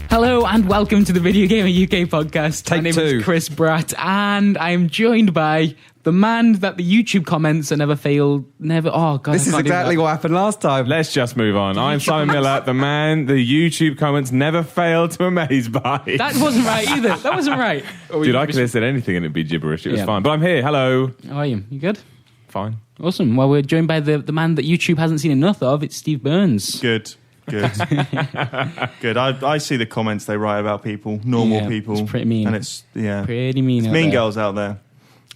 Hello and welcome to the Video Gamer UK podcast. My name is Chris Bratt and I'm joined by the man that the YouTube comments are never failed. This is exactly what happened last time. Let's just move on. I'm Simon Miller, the man the YouTube comments never fail to amaze by. That wasn't right either. That wasn't right. Dude, I could have said anything and it'd be gibberish. It was fine. But I'm here. Hello. How are you? You good? Fine. Awesome. Well, we're joined by the man that YouTube hasn't seen enough of. It's Steve Burns. Good. Good. I see the comments they write about people, normal people. It's pretty mean. And it's, pretty mean. It's mean girls out there.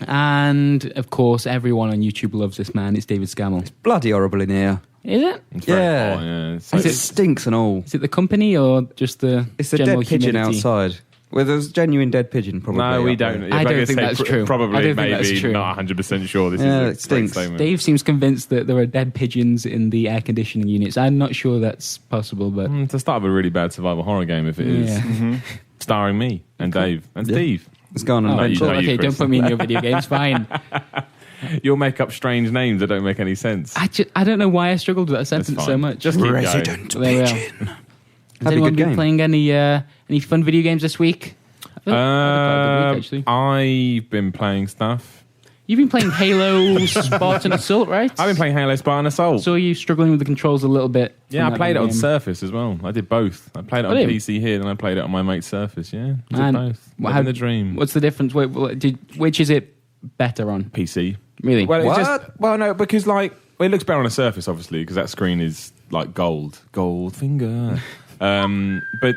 And, of course, everyone on YouTube loves this man. It's David Scammell. It's bloody horrible in here. Is it? Yeah. It stinks and all. Is it the company or just the It's the general dead pigeon humidity? outside. Well, there's a genuine dead pigeon, probably. No, we don't. I don't think that's true. Probably, maybe, not 100% sure. This is it stinks. Dave seems convinced that there are dead pigeons in the air conditioning units. I'm not sure that's possible, but... It's the start of a really bad survival horror game, if it is. Yeah. Mm-hmm. Starring me and Dave and Steve. It's gone on. Okay, don't put me in your video games, fine. You'll make up strange names that don't make any sense. I don't know why I struggled with that sentence so much. Just keep Resident going. Pigeon. Has anyone been playing any fun video games this week? I've been playing stuff. You've been playing Halo Spartan Assault, right? I've been playing Halo Spartan Assault. So are you struggling with the controls a little bit? Yeah, I played it on Surface as well. I did both. I played it on PC here, and I played it on my mate's Surface. Yeah, I did both. Living the dream. What's the difference? Which is it better on? PC. Really? Well, no, because it looks better on a Surface, obviously, because that screen is like gold finger. But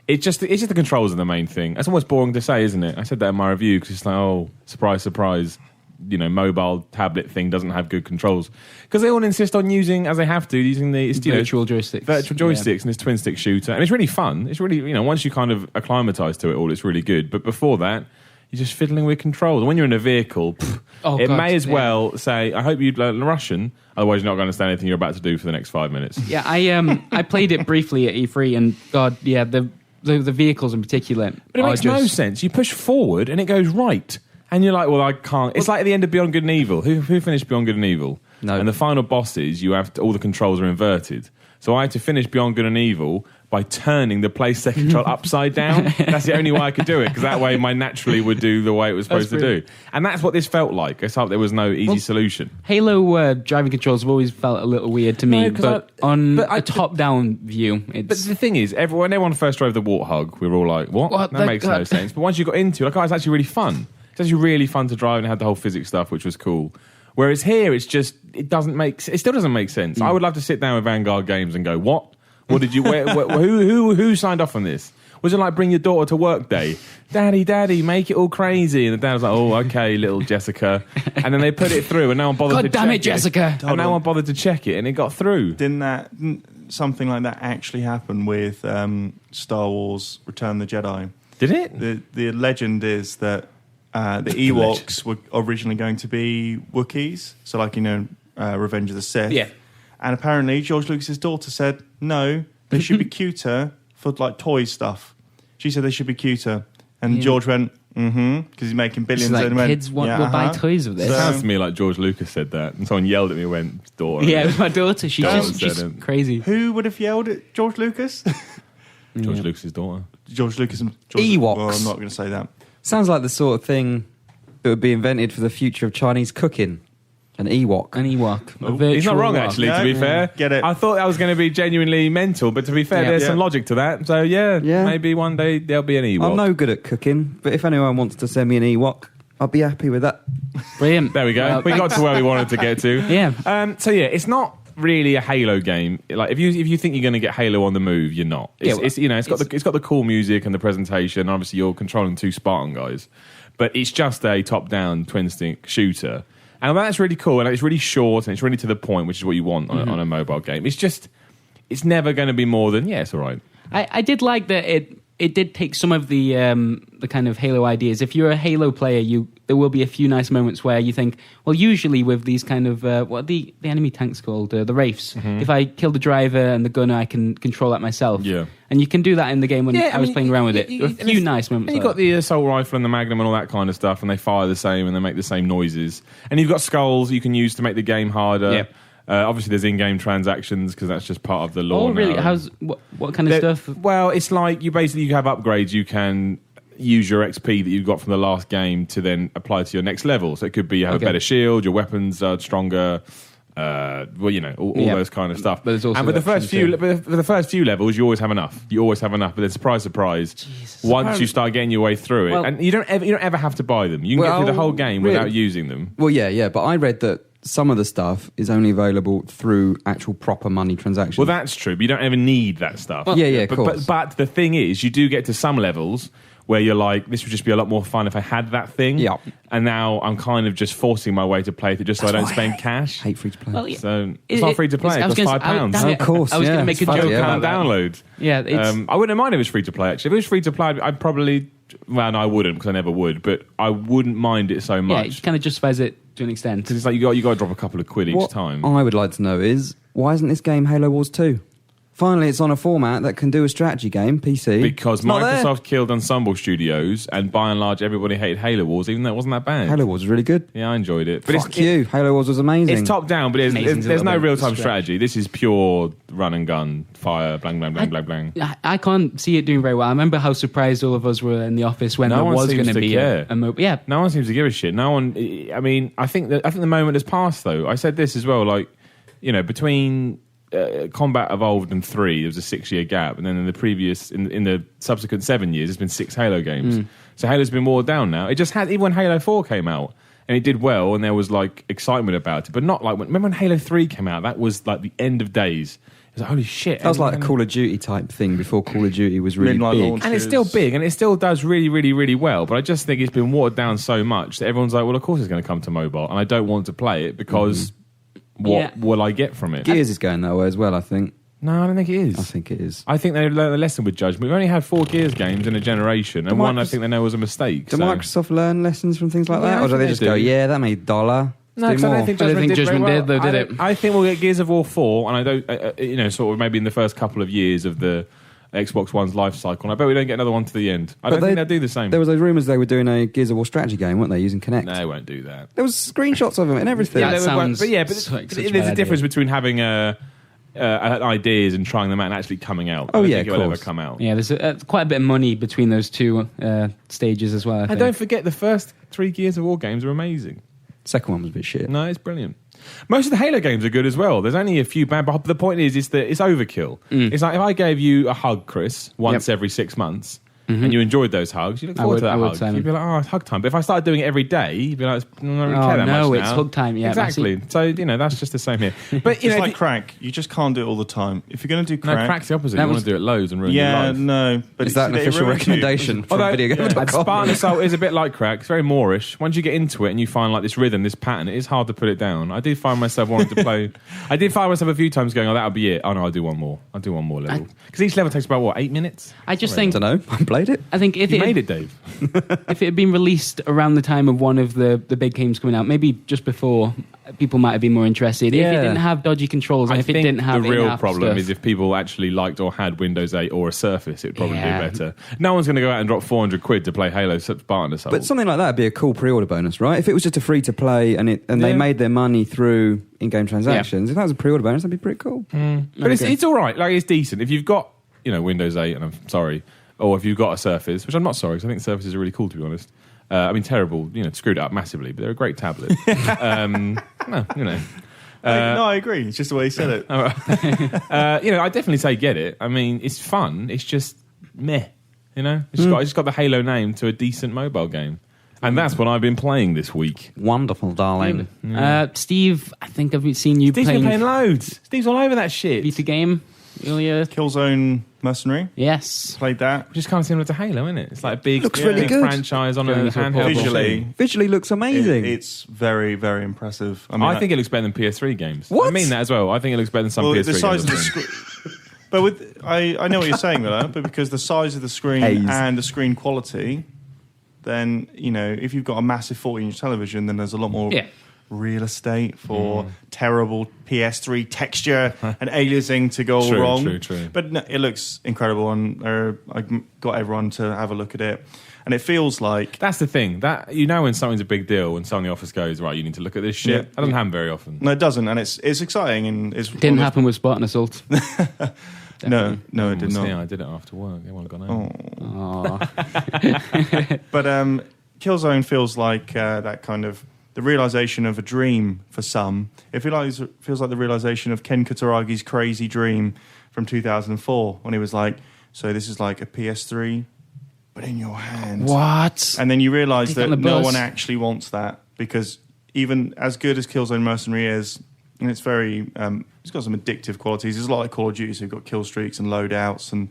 it's just the controls are the main thing. That's almost boring to say, isn't it? I said that in my review because it's like, oh, surprise. Mobile tablet thing doesn't have good controls because they all insist on using, as they have to, using the virtual joysticks, and this twin stick shooter, and it's really fun. It's really once you kind of acclimatise to it all, it's really good. But before that, you're just fiddling with controls. And when you're in a vehicle, may as well say, I hope you learn Russian, otherwise you're not going to understand anything you're about to do for the next 5 minutes. Yeah, I played it briefly at E3, and God, yeah, the vehicles in particular. But it makes no sense. You push forward and it goes right. And you're like, well, I can't. It's like at the end of Beyond Good and Evil. Who finished Beyond Good and Evil? No. And the final bosses, all the controls are inverted. So I had to finish Beyond Good and Evil by turning the PlayStation control upside down. That's the only way I could do it, because that way mine naturally would do the way it was supposed to do. And that's what this felt like. It's like there was no easy solution. Halo driving controls have always felt a little weird to me, but on a top-down view, it's... But the thing is, when everyone first drove the Warthog, we were all like, what? That makes no sense. But once you got into it, it's actually really fun. It's actually really fun to drive, and it had the whole physics stuff, which was cool. Whereas here, it still doesn't make sense. I would love to sit down with Vanguard Games and go, what? What did you? Who signed off on this? Was it like bring your daughter to work day? Daddy, make it all crazy. And the dad was like, oh, okay, little Jessica. And then they put it through, and no one bothered to check it. God damn it, Jessica. And no one bothered to check it, and it got through. Didn't something like that actually happen with Star Wars Return of the Jedi? Did it? The legend is that the Ewoks were originally going to be Wookiees, so Revenge of the Sith. Yeah. And apparently George Lucas's daughter said, no, they should be cuter for toy stuff. She said they should be cuter. And George went, because he's making billions. Like, and went, kids will buy toys of this. It sounds to me like George Lucas said that, and someone yelled at me and went, daughter. Yeah, it was my daughter. She's crazy. Who would have yelled at George Lucas? George Lucas's daughter. George Lucas and Ewoks. Well, I'm not going to say that. Sounds like the sort of thing that would be invented for the future of Chinese cooking. An Ewok. He's not wrong, actually, to be fair. Get it. I thought that was going to be genuinely mental, but to be fair, there's some logic to that. So, maybe one day there'll be an Ewok. I'm no good at cooking, but if anyone wants to send me an Ewok, I'll be happy with that. Brilliant. There we go. We got to where we wanted to get to. Yeah. It's not really a Halo game. Like if you think you're going to get Halo on the move, you're not. It's got the cool music and the presentation. Obviously, you're controlling two Spartan guys, but it's just a top-down twin stick shooter. And that's really cool, and it's really short, and it's really to the point, which is what you want on a mobile game. It's never going to be more than, it's all right. I did like that it did take some of the kind of Halo ideas. If you're a Halo player, there will be a few nice moments where you think, well, usually with these kind of, what are the enemy tanks called? The Wraiths. Mm-hmm. If I kill the driver and the gunner, I can control that myself. Yeah. And you can do that in the game when I was playing around with it. There were a few nice moments. And you've got the assault rifle and the Magnum and all that kind of stuff, and they fire the same and they make the same noises. And you've got skulls you can use to make the game harder. Obviously, there's in-game transactions because that's just part of the law. Oh, really? now. What kind of stuff? Well, it's like you have upgrades. You can use your XP that you got from the last game to then apply to your next level. So it could be you have a better shield, your weapons are stronger. All those kind of stuff. But and with the first few levels, you always have enough. But then surprise, once you start getting your way through it, and you don't ever have to buy them. You can get through the whole game without using them. Well, yeah. But I read that some of the stuff is only available through actual proper money transactions. Well, that's true, but you don't ever need that stuff. Well, of course. But the thing is, you do get to some levels where you're like, this would just be a lot more fun if I had that thing. Yeah. And now I'm kind of just forcing my way to play it just so I don't spend cash. I hate free to play. Well, yeah. So it's not free to play. It costs £5. Of course, I was going to make a joke about that. Download. Yeah, I wouldn't mind if it was free to play. Actually, if it was free to play, I'd probably. Well, no, I wouldn't because I never would. But I wouldn't mind it so much. Yeah, it kind of justifies it to an extent. Because it's like you got to drop a couple of quid each time. I would like to know is why isn't this game Halo Wars 2? Finally, it's on a format that can do a strategy game, PC. Because Microsoft killed Ensemble Studios, and by and large, everybody hated Halo Wars, even though it wasn't that bad. Halo Wars was really good. Yeah, I enjoyed it. But Fuck you. Halo Wars was amazing. It's top down, but there's no real-time strategy. This is pure run and gun, fire, blang, blang, blang, blang, blang. I can't see it doing very well. I remember how surprised all of us were in the office when there was going to be a yeah. No one seems to give a shit. No one. I mean, I think the moment has passed, though. I said this as well, like, between Combat Evolved and 3, there was a 6-year gap, and then in the subsequent 7 years, there's been 6 Halo games. So Halo's been watered down now. It just had, even when Halo 4 came out, and it did well, and there was like excitement about it, but not like remember when Halo 3 came out? That was like the end of days. It was like, holy shit. That was like a Call of Duty type thing before Call of Duty was really big. And it's still big, and it still does really, really, really well, but I just think it's been watered down so much that everyone's like, well, of course it's going to come to mobile, and I don't want to play it because what will I get from it? Gears is going that way as well, I think. No, I don't think it is. I think it is. I think they learned a lesson with Judgment. We've only had 4 Gears games in a generation, and one I think they know was a mistake. Do Microsoft learn lessons from things like that? Or do they just go, yeah, that made $1? No, because I don't think Judgment did, though, did it? I think we'll get Gears of War 4, and I don't, sort of maybe in the first couple of years of the Xbox One's life cycle, and I bet we don't get another one to the end. I don't think they'll do the same. There was those rumours they were doing a Gears of War strategy game, weren't they, using Kinect? No, they won't do that. There was screenshots of them and everything. Yeah, there's a difference between having ideas and trying them out and actually coming out. Oh, I don't yeah, think it will ever come out. Yeah, there's quite a bit of money between those two stages as well. I think. don't forget, the first 3 Gears of War games are amazing. Second one was a bit shit. No, it's brilliant. Most of the Halo games are good as well. There's only a few bad, but the point is that it's overkill. It's like if I gave you a hug, Chris, once every 6 months, and you enjoyed those hugs, you look forward to that hug. You'd be like, oh, it's hug time. But if I started doing it every day, you'd be like, I don't really care that much now. It's hug time, yeah. Exactly. So, that's just the same here. But, it's like crack. You just can't do it all the time. If you're going to do crack... No, crack's the opposite. You want to do it loads and ruin your life. No. But is that an official recommendation from VideoGamer.com? Spartan Assault is a bit like crack. It's very Moorish. Once you get into it and you find like this rhythm, this pattern, it is hard to put it down. I did find myself wanting to play... I did find myself a few times going, that'll be it. Oh, no, I'll do one more. I'll do one more level. Because each level takes about, 8 minutes? I just think... I don't know. I played it. I think if you made it, Dave. If it had been released around the time of one of the big games coming out, maybe just before, people might have been more interested. Yeah. If it didn't have dodgy controls, and if it didn't have the real in-app problem stuff, is if people actually liked or had Windows 8 or a Surface, it'd probably be better. No one's going to go out and drop 400 quid to play Halo Spartan Assault. But something like that would be a cool pre-order bonus, right? If it was just a free-to-play and they made their money through in-game transactions, if that was a pre-order bonus, that'd be pretty cool. But it's all right. Like, it's decent. If you've got, Windows 8, and I'm sorry, or if you've got a Surface, which I'm not sorry, because I think Surfaces are really cool, to be honest. Terrible, screwed it up massively, but they're a great tablet. I agree. It's just the way he said it. I definitely say get it. I mean, it's fun. It's just meh. It's just got the Halo name to a decent mobile game. And that's what I've been playing this week. Wonderful, darling. Steve, I think I've seen you Steve's playing... been playing loads. Steve's all over that shit. Vita game earlier. Killzone Mercenary. Yes. Played that. Which is kind of similar to Halo, isn't it? It's like a big, looks really good. franchise on a handheld. Visually looks amazing. It's very, very impressive. I think it looks better than PS3 games. What? I mean that as well. I think it looks better than some PS3 the size games. of the screen. But I know what you're saying, Miller, but because the size of the screen and the screen quality, then, if you've got a massive 40-inch television, then there's a lot more real estate for terrible PS3 texture and aliasing to go all wrong. True. But no, it looks incredible, and I got everyone to have a look at it. And it feels like... That's the thing. That when something's a big deal, when someone in the office goes, right, you need to look at this shit. Yeah. That doesn't happen very often. No, it doesn't, and it's exciting. And it's Didn't happen with Spartan Assault. No, it did not. I did it after work. Everyone gone home. But Killzone feels like that kind of the realization of a dream for some. It feels like the realization of Ken Kutaragi's crazy dream from 2004 when he was like, so this is like a PS3, but in your hand. What? And then you realize that no bus. one actually wants that, because even as good as Killzone Mercenary is, and it's very, it's got some addictive qualities. It's a lot like Call of Duty, so you've got kill streaks and loadouts and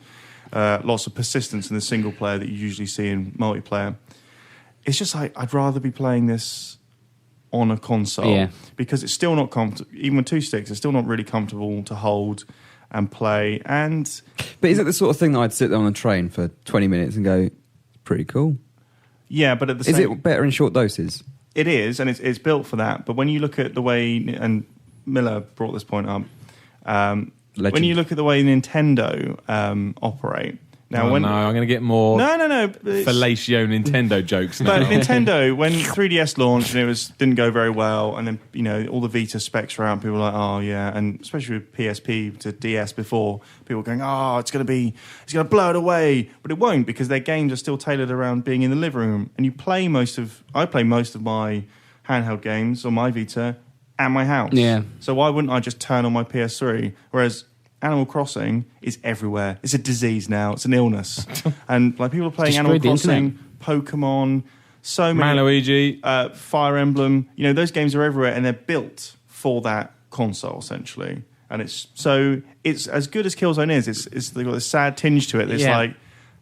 lots of persistence in the single player that you usually see in multiplayer. It's just like, I'd rather be playing this on a console, because it's still not comfortable. Even with 2 sticks, it's still not really comfortable to hold and play. But is it the sort of thing that I'd sit there on a train for 20 minutes and go, pretty cool? Yeah, but at the same... Is it better in short doses? It is, and it's built for that. But when you look at the way, and Miller brought this point up, when you look at the way Nintendo operate... Now, I'm going to get more fellatio Nintendo jokes now. But Nintendo, when 3DS launched and it didn't go very well, and then all the Vita specs were out, people were like, oh yeah, and especially with PSP to DS before, people were going, oh, it's going to blow it away, but it won't, because their games are still tailored around being in the living room, and I play most of my handheld games on my Vita at my house. Yeah. So why wouldn't I just turn on my PS3? Whereas Animal Crossing is everywhere. It's a disease now. It's an illness. And like people are playing Animal Crossing, Pokemon, so many... Luigi. Fire Emblem. Those games are everywhere, and they're built for that console, essentially. And it's as good as Killzone is. They've got a sad tinge to it. It's like...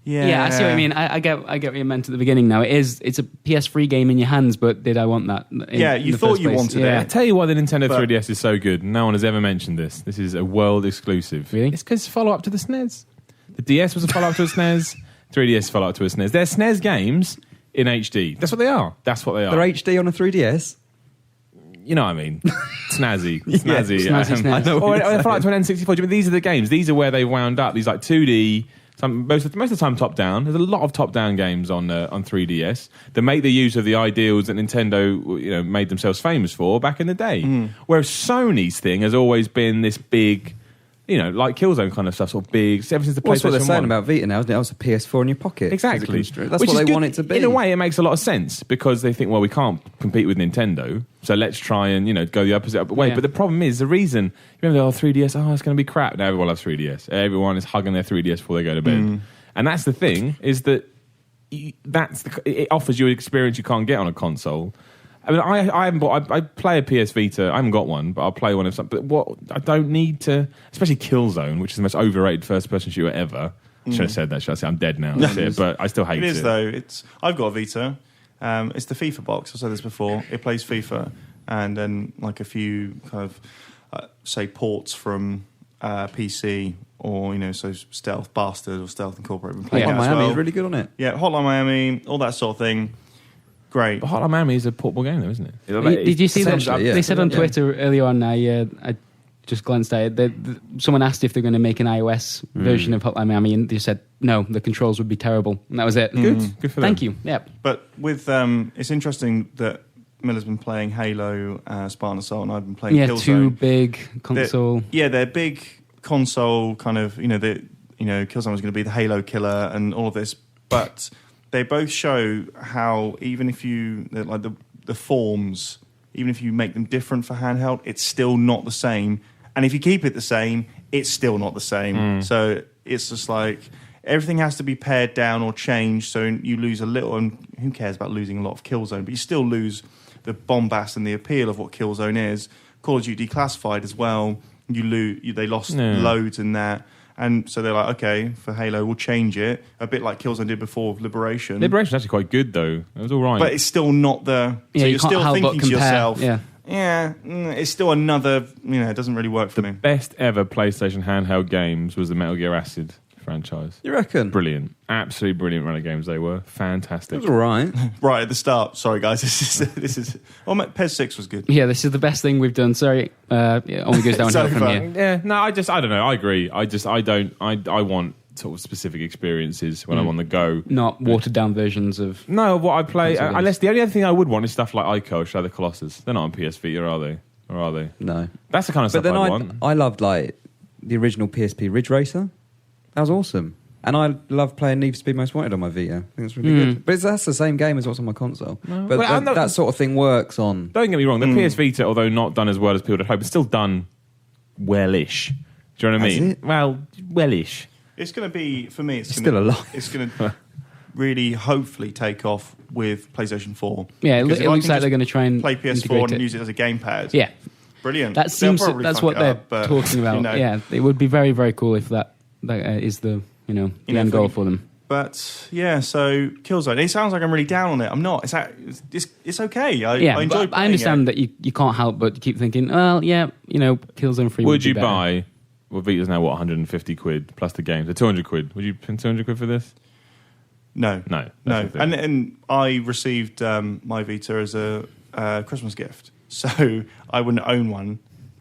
Yeah, I see what you mean. I get what you meant at the beginning now. It's a PS3 game in your hands, but did I want that? You thought you wanted it. I tell you why the Nintendo 3DS is so good. No one has ever mentioned this. This is a world exclusive. Really? It's because it's a follow-up to the SNES. The DS was a follow-up to a SNES. 3DS is a follow-up to a SNES. They're SNES games in HD. That's what they are. They're HD on a 3DS? You know what I mean? Snazzy. Snazzy. Snazzy. I know. Or a follow-up to an N64. These are the games. These are where they wound up. These like 2D... Most of the time top down. There's a lot of top down games on 3DS that make the use of the ideals that Nintendo made themselves famous for back in the day. Whereas Sony's thing has always been this big, like Killzone kind of stuff, sort of big. Ever since the PlayStation 1. That's what they're saying about Vita now, isn't it? It's a PS4 in your pocket. Exactly. That's what they want it to be. In a way, it makes a lot of sense, because they think, well, we can't compete with Nintendo, so let's try and go the opposite way. Yeah. But the problem is, the reason, remember the 3DS, it's going to be crap. Now everyone loves 3DS. Everyone is hugging their 3DS before they go to bed. And that's the thing, is that it offers you an experience you can't get on a console. I mean, I haven't bought. I play a PS Vita. I haven't got one, but I'll play one of something. But I don't need to, especially Killzone, which is the most overrated first-person shooter ever. Should have said that. Should I say I'm dead now? That's it. But I still hate it. It is though. I've got a Vita. It's the FIFA box. I've said this before. It plays FIFA, and then like a few kind of say ports from PC or so Stealth Bastard or Stealth Incorporated. Hotline Miami is really good on it. Yeah, Hotline Miami, all that sort of thing. Great. But Hotline Miami is a portable game, though, isn't it? Did you see that? Yeah. They said on Twitter earlier on. I just glanced at it. Someone asked if they're going to make an iOS version of Hotline Miami, and they said no. The controls would be terrible, and that was it. Good for them. Thank you. Yeah. But with it's interesting that Miller's been playing Halo, Spartan Assault, and I've been playing Killzone. Two big console. They're big console kind of. Killzone was going to be the Halo killer and all of this, but they both show how even if the forms, even if you make them different for handheld, it's still not the same. And if you keep it the same, it's still not the same. So it's just like everything has to be pared down or changed, so you lose a little. And who cares about losing a lot of Killzone? But you still lose the bombast and the appeal of what Killzone is. Call of Duty Declassified as well. They lost loads in that. And so they're like, okay, for Halo, we'll change it. A bit like Killzone did before with Liberation. Liberation's actually quite good, though. It was all right. But it's still not the... Yeah, so you're still thinking to yourself, it's still another... it doesn't really work for me. The best ever PlayStation handheld games was the Metal Gear Acid franchise. You reckon? Brilliant. Absolutely brilliant run of games they were. Fantastic. It was all right. Right at the start. Sorry, guys. This is. Oh, PES 6 was good. Yeah, this is the best thing we've done. Sorry, it only goes downhill from here. Yeah, no, I don't know. I agree. I want sort of specific experiences when I'm on the go. Not watered down versions of... No, what I play... unless the only other thing I would want is stuff like Ico or Shadow of the Colossus. They're not on PS Vita, are they? Or are they? No. That's the kind of stuff I want. I loved like the original PSP Ridge Racer. That was awesome. And I love playing Need for Speed Most Wanted on my Vita. I think it's really good. But that's the same game as what's on my console. No. But that sort of thing works on... Don't get me wrong. The PS Vita, although not done as well as people would hope, it's still done well-ish. Do you know what I mean? Well, well-ish. It's going to be, for me, it's still alive. It's going to really, hopefully, take off with PlayStation 4. Yeah, it looks like they're going to try and play PS4 and use it as a gamepad. Yeah. Brilliant. That's what they're talking about. You know. Yeah, it would be very, very cool if that is the the end goal for them. But yeah, so Killzone. It sounds like I'm really down on it. I'm not. It's okay. I enjoy. I understand that you can't help but keep thinking, well, yeah, Killzone 3. Would you buy? Well, Vita's now 150 quid plus the games. So 200 quid. Would you spend 200 quid for this? No. No. And I received my Vita as a Christmas gift, so I wouldn't own one.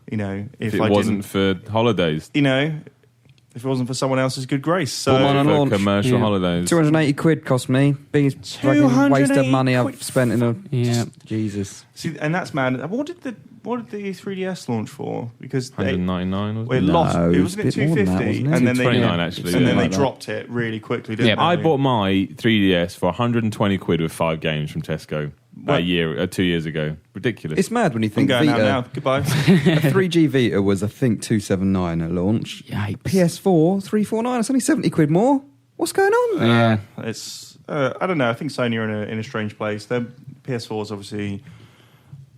If it wasn't for holidays. If it wasn't for someone else's good grace. So for commercial holidays. 280 quid cost me. Biggest fucking waste of money I've spent in a... Yeah. Jesus. See, and that's mad. What did the 3DS launch for? Because 199 it lost. It wasn't it 250, and then 229 actually. And then they dropped it really quickly. Didn't they? I bought my 3DS for 120 quid with 5 games from Tesco. 2 years ago. Ridiculous. It's mad when you think I'm going Vita. out now. Goodbye. A 3G Vita was, I think, 279 at launch. Yikes. PS4, 349. It's only 70 quid more. What's going on? Yeah. It's I don't know. I think Sony are in a strange place. Their PS4's obviously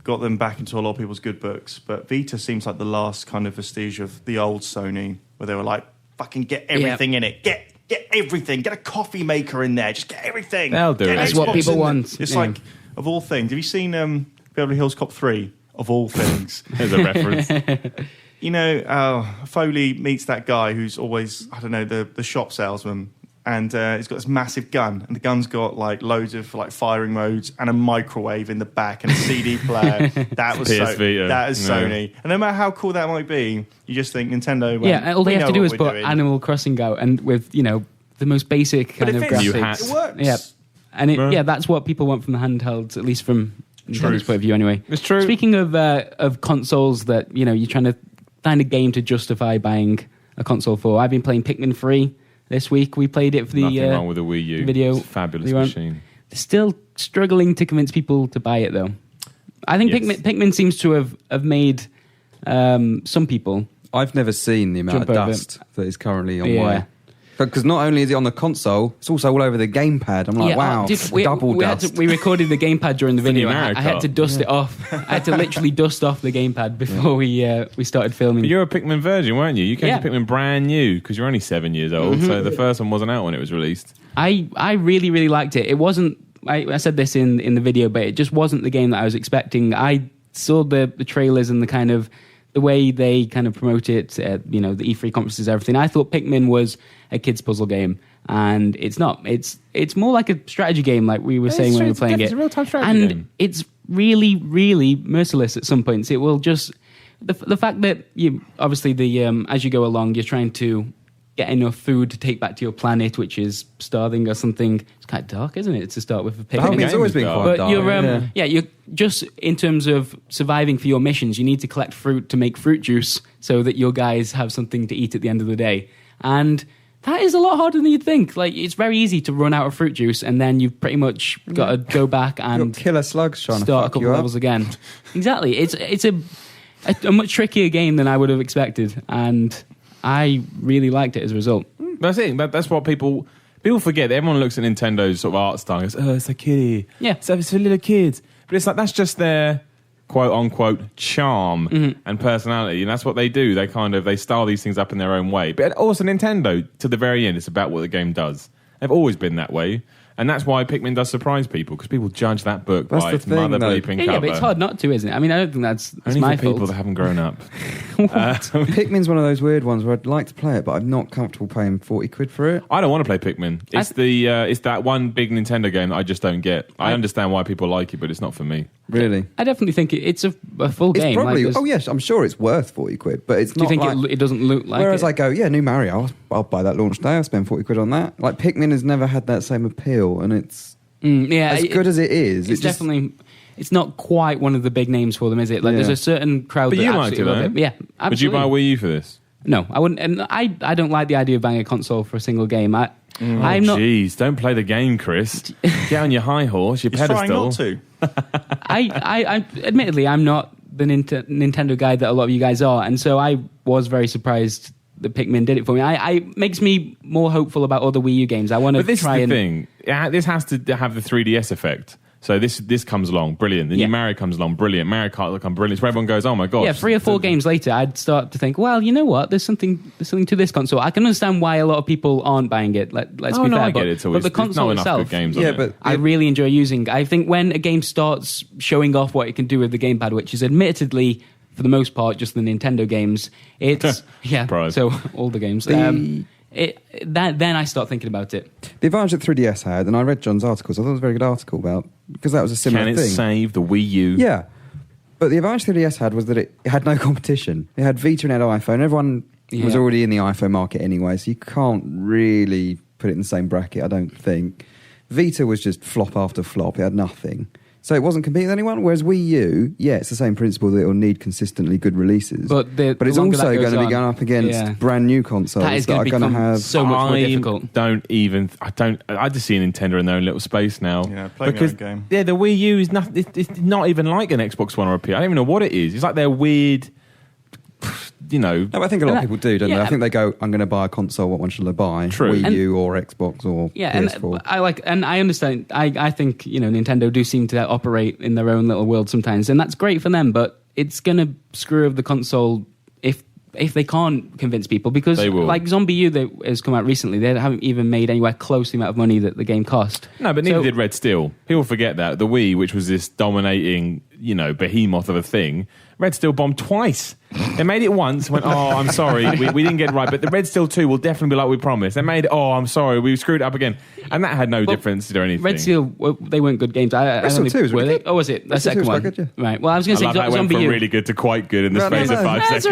got them back into a lot of people's good books, but Vita seems like the last kind of vestige of the old Sony, where they were like, "Fucking get everything in it. Get everything. Get a coffee maker in there. Just get everything." They'll do it. That's what people want. It's like, of all things, have you seen Beverly Hills Cop 3? Of all things. There's a reference. Foley meets that guy who's always, I don't know, the shop salesman, and he's got this massive gun, and the gun's got like loads of like firing modes and a microwave in the back and a CD player. That was Vita. That is Sony. And no matter how cool that might be, you just think Nintendo. All they have to do is put Animal Crossing out, and with the most basic kind of graphics. It works. Yeah. And that's what people want from the handhelds, at least from Nintendo's point of view anyway. It's true. Speaking of consoles that, you're trying to find a game to justify buying a console for, I've been playing Pikmin 3 this week. We played it for the... Nothing wrong with the Wii U. Video. It's a fabulous machine. Still struggling to convince people to buy it, though. I think Pikmin seems to have made some people... I've never seen the amount of dust that is currently on my... Because not only is it on the console, it's also all over the gamepad. I'm like, wow, double dust. We recorded the gamepad during the video. I had to dust it off. I had to literally dust off the gamepad before we started filming. But you're a Pikmin virgin, weren't you? You came to Pikmin brand new because you're only 7 years old, so the first one wasn't out when it was released. I really, really liked it. It wasn't... I said this in the video, but it just wasn't the game that I was expecting. I saw the trailers and the kind of... the way they kind of promote it, the E3 conferences, everything. I thought Pikmin was a kid's puzzle game, and it's not. It's more like a strategy game, like we were saying when we were playing it. It's a real-time strategy game. It's really, really merciless at some points. It will just... The fact that obviously as you go along, you're trying to get enough food to take back to your planet, which is starving or something. It's quite dark, isn't it, to start with? It's always been quite dark. But you're just, in terms of surviving for your missions, you need to collect fruit to make fruit juice so that your guys have something to eat at the end of the day. And that is a lot harder than you'd think. Like, it's very easy to run out of fruit juice, and then you've pretty much got to go back and killer slugs trying start to a couple levels again. Exactly. It's a much trickier game than I would have expected, and I really liked it as a result. That's it. That's what people forget. Everyone looks at Nintendo's sort of art style and goes, "Oh, it's a kiddie. Yeah, it's for little kids." But it's like that's just their quote unquote charm and personality, and that's what they do. They style these things up in their own way. But also Nintendo, to the very end, it's about what the game does. They've always been that way. And that's why Pikmin does surprise people, because people judge that book by its mother bleeping cover. Yeah, but it's hard not to, isn't it? I mean, I don't think that's only my for people fault. that haven't grown up. Pikmin's one of those weird ones where I'd like to play it, but I'm not comfortable paying 40 quid for it. I don't want to play Pikmin. It's that one big Nintendo game that I just don't get. I understand why people like it, but it's not for me. Really? I definitely think it's a full game. Probably, yes, I'm sure it's worth 40 quid, but it's not. Do you think it doesn't look like whereas it? I go, new Mario, I'll buy that launch day, I'll spend 40 quid on that. Like, Pikmin has never had that same appeal, and it's as good as it is. It's definitely... It's not quite one of the big names for them, is it? Like, there's a certain crowd that absolutely love it. Yeah, absolutely. Would you buy a Wii U for this? No, I wouldn't. And I don't like the idea of buying a console for a single game. I'm not. Jeez, don't play the game, Chris. Get on your high horse, your pedestal. Trying not to. I admittedly, I'm not the Nintendo guy that a lot of you guys are, and so I was very surprised that Pikmin did it for me. It makes me more hopeful about other Wii U games. I want to try. But this is the thing. This has to have the 3DS effect. So this comes along, brilliant. The new Mario comes along, brilliant. Mario Kart will come brilliant. So everyone goes, oh my god. Yeah, 3 or 4 games later, I'd start to think, well, you know what? There's something to this console. I can understand why a lot of people aren't buying it. Let's be fair. I get it. But the console itself, games but I really enjoy using. I think when a game starts showing off what it can do with the gamepad, which is admittedly, for the most part, just the Nintendo games, it's so all the games. Then I start thinking about it. The advantage that 3DS had, and I read John's articles, I thought it was a very good article about, because that was a similar thing. Can it save the Wii U? Yeah. But the advantage 3DS had was that it had no competition. It had Vita and it had iPhone. Everyone was already in the iPhone market anyway, so you can't really put it in the same bracket, I don't think. Vita was just flop after flop. It had nothing. So it wasn't competing with anyone, whereas Wii U, it's the same principle that it will need consistently good releases. But it's also going to be going up against brand new consoles that are going to have so much more difficult. I just see Nintendo in their own little space now. Yeah, playing their own game. Yeah, the Wii U is it's not even like an Xbox One or a PS. I don't even know what it is. It's like they're weird. No, I think a lot of people do, don't they? I think they go, I'm going to buy a console, what one should I buy? True. Wii U or Xbox or PS4. And I understand, I think, Nintendo do seem to operate in their own little world sometimes, and that's great for them, but it's going to screw up the console if they can't convince people, because like Zombie U that has come out recently, they haven't even made anywhere close to the amount of money that the game cost. No, but neither did Red Steel. People forget that. The Wii, which was this dominating, behemoth of a thing, Red Steel bombed twice. They made it once, went, I'm sorry, we didn't get it right, but the Red Steel 2 will definitely be like we promised. They made it, I'm sorry, we screwed it up again. And that had no difference to anything. Red Steel, they weren't good games. Red Steel 2 was really good. Oh, was it? The second one? Good, yeah. Right, well, I was going to say that Zombie went U. from really good to quite good in the space of 5 seconds.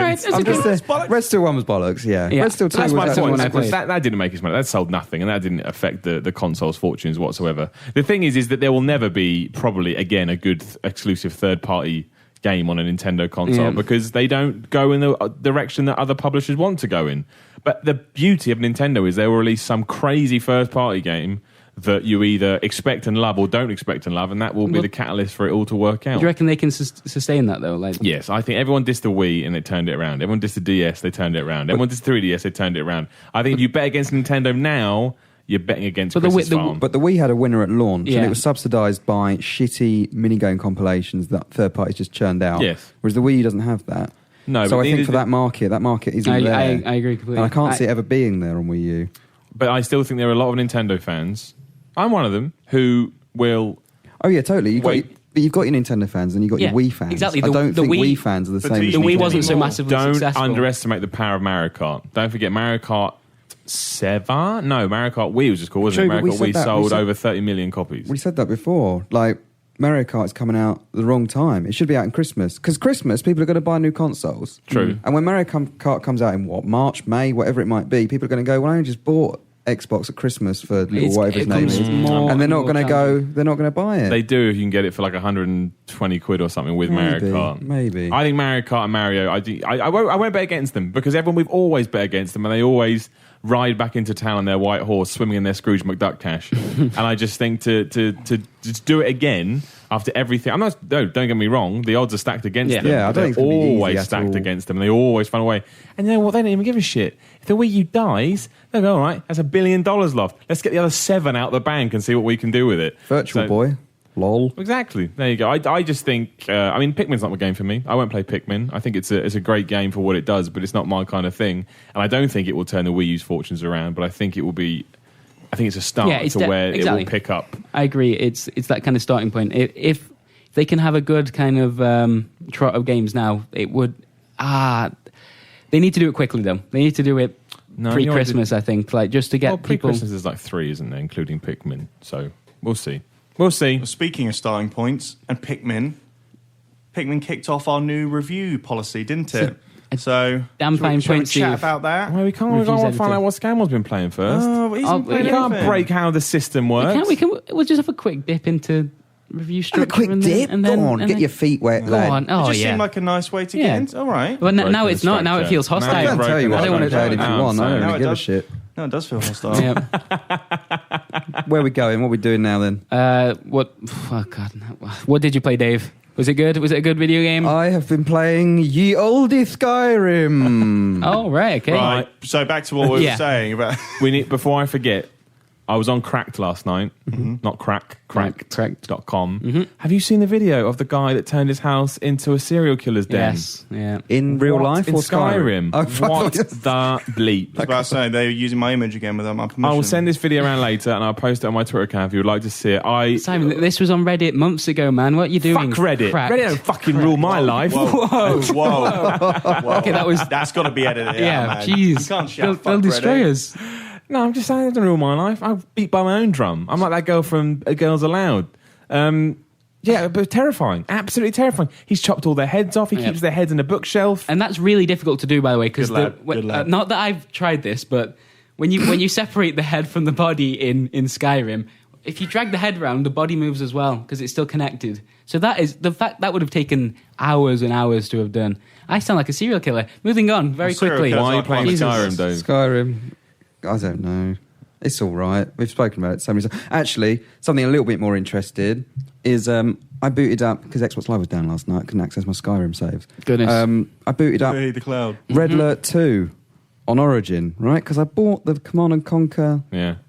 That's all right. Red Steel 1 was bollocks, yeah. Red Steel 2 that's was my point. one I played. That didn't make its money. That sold nothing, and that didn't affect the console's fortunes whatsoever. The thing is that there will never be, probably, again, a good exclusive third-party game on a Nintendo console because they don't go in the direction that other publishers want to go in. But the beauty of Nintendo is they will release some crazy first-party game that you either expect and love or don't expect and love, and that will be the catalyst for it all to work out. Do you reckon they can sustain that, though? Yes, I think everyone dissed the Wii and they turned it around. Everyone dissed the DS, they turned it around. Everyone dissed the 3DS, they turned it around. I think if you bet against Nintendo now, you're betting against Chris's farm. But the Wii had a winner at launch, and it was subsidised by shitty minigame compilations that third parties just churned out. Yes. Whereas the Wii U doesn't have that. No, so I think for that market isn't there. I agree completely. And I can't see it ever being there on Wii U. But I still think there are a lot of Nintendo fans. I'm one of them who will. Oh yeah, totally. But you've got your Nintendo fans and you've got your Wii fans. Exactly. I don't think Wii fans are the same. The Wii wasn't so massively successful. Don't underestimate the power of Mario Kart. Don't forget Mario Kart 7? No, Mario Kart Wii was just cool, wasn't it? Mario Kart Wii sold over 30 million copies. We said that before. Like, Mario Kart is coming out at the wrong time. It should be out in Christmas. Because Christmas, people are going to buy new consoles. True. And when Mario Kart comes out in March, May, whatever it might be, people are going to go, well, I only just bought Xbox at Christmas for whatever his name is. And they're not going to buy it. They do if you can get it for like 120 quid or something with Mario Kart. Maybe. I think Mario Kart and Mario, I won't bet against them because we've always bet against them and they always ride back into town on their white horse, swimming in their Scrooge McDuck cash. And I just think to just do it again after everything. Don't get me wrong, the odds are stacked against them. Yeah, I don't think they're it's always stacked against them. They always find a way. And you know what? They don't even give a shit. If the Wii U dies, they'll go, all right, that's $1 billion left. Let's get the other 7 out the bank and see what we can do with it. Virtual Boy. Lol. Exactly. There you go. I just think, Pikmin's not a game for me. I won't play Pikmin. I think it's a great game for what it does, but it's not my kind of thing. And I don't think it will turn the Wii U's fortunes around, but I think it will be... I think it's a start to where it will pick up. I agree. It's that kind of starting point. If they can have a good kind of trot of games now, it would... They need to do it quickly, though. They need to do it pre-Christmas, I think, like just to get people. Pre-Christmas is like 3, isn't there, including Pikmin? So we'll see. We'll see. Well, speaking of starting points and Pikmin kicked off our new review policy, didn't it? So damn fine points. Chat about that. Well, we can't find out what Scamel's been playing first. We can't break how the system works. We'll just have a quick dip into review structure. Have a quick dip. Go on, get your feet wet, lad. It just seemed like a nice way to get in. All right. But now it's not. Now it feels hostile. I can't tell you what. I don't want to play it if you want. I don't really give a shit. No, it does feel hostile. Yeah. Where are we going? What are we doing now then? What? Oh God! What did you play, Dave? Was it good? Was it a good video game? I have been playing ye olde Skyrim. Oh, right, okay. Right. So back to what we were saying about. Before I forget, I was on Cracked last night. Not cracked.com. Have you seen the video of the guy that turned his house into a serial killer's den? Yes, yeah. In real life in or Skyrim? Oh, what the bleep? I was about to say, they're using my image again without my permission. I will send this video around later and I'll post it on my Twitter account if you would like to see it. Simon, this was on Reddit months ago, man. What are you doing? Fuck Reddit. Cracked. Reddit don't fucking rule my life. Whoa. Okay, that was... That's got to be edited out, man. Jeez. You can't shout They'll destroy us. No, I'm just saying it doesn't rule my life. I beat by my own drum. I'm like that girl from A Girls Aloud. Yeah, but terrifying. Absolutely terrifying. He's chopped all their heads off. He keeps their heads in a bookshelf. And that's really difficult to do, by the way, because Good lad. not that I've tried this, but when you separate the head from the body in Skyrim, if you drag the head around, the body moves as well because it's still connected. So that is the fact that would have taken hours and hours to have done. I sound like a serial killer. Moving on very quickly. Why are you playing Skyrim, Dave? Skyrim. I don't know. It's all right. We've spoken about it so many times. Actually, something a little bit more interested is I booted up, because Xbox Live was down last night, I couldn't access my Skyrim saves. Goodness. I booted up the cloud. Red Alert 2 on Origin, right? Because I bought the Command & Conquer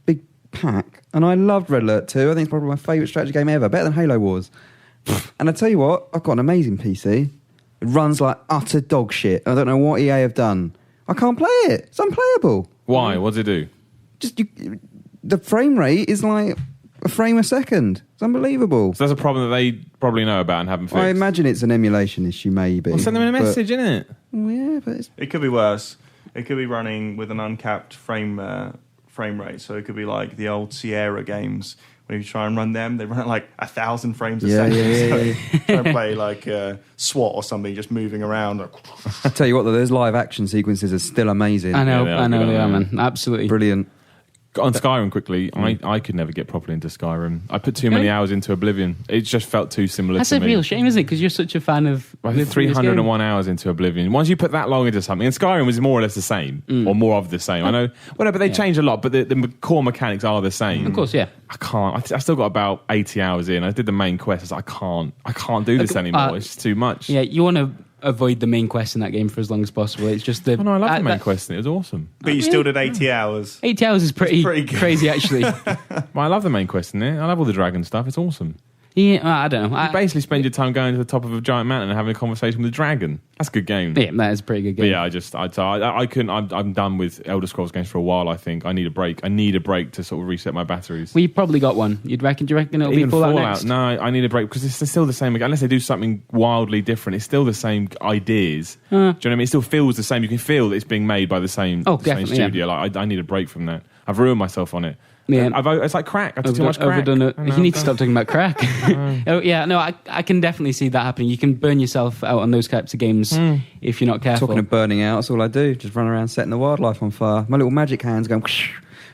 big pack, and I loved Red Alert 2. I think it's probably my favourite strategy game ever, better than Halo Wars. And I tell you what, I've got an amazing PC. It runs like utter dog shit. I don't know what EA have done. I can't play it. It's unplayable. Why? What does it do? The frame rate is like a frame a second. It's unbelievable. So that's a problem that they probably know about and haven't fixed. I imagine it's an emulation issue, maybe. Well, send them a message, innit? Yeah, but it could be worse. It could be running with an uncapped frame rate. So it could be like the old Sierra games. When you try and run them, they run at like 1,000 frames a second. Yeah. Try and play like SWAT or something, just moving around. I tell you what, though, those live action sequences are still amazing. I know they are, man. Absolutely. Brilliant. On Skyrim, quickly, I could never get properly into Skyrim. I put too many hours into Oblivion. It just felt too similar to me. That's a real shame, isn't it? Because you're such a fan of... I put 301 hours into Oblivion. Once you put that long into something, and Skyrim was more or less the same, or more of the same. I know, but they changed a lot, but the core mechanics are the same. Of course, yeah. I can't. I still got about 80 hours in. I did the main quest. I was like, I can't do this anymore. It's just too much. Yeah, you want to avoid the main quest in that game for as long as possible. It's just the... Oh, no, I love the main quest. It was awesome. But you still did 80 hours. 80 hours is pretty crazy, actually. Well, I love the main quest in it. I love all the dragon stuff. It's awesome. Yeah, I don't know. You basically spend your time going to the top of a giant mountain and having a conversation with a dragon. That's a good game. Yeah, that is a pretty good game. But yeah, I couldn't. I'm done with Elder Scrolls games for a while. I think I need a break. I need a break to sort of reset my batteries. Well, you probably got one. Do you reckon it'll be Fallout next? No, I need a break because it's still the same. Unless they do something wildly different, it's still the same ideas. Do you know what I mean? It still feels the same. You can feel that it's being made by the same studio. Yeah. Like I need a break from that. I've ruined myself on it. Yeah. It's like crack. I've too much crack. Overdone it. You need to stop talking about crack. I can definitely see that happening. You can burn yourself out on those types of games if you're not careful. Talking of burning out, that's all I do. Just run around setting the wildlife on fire. My little magic hands going...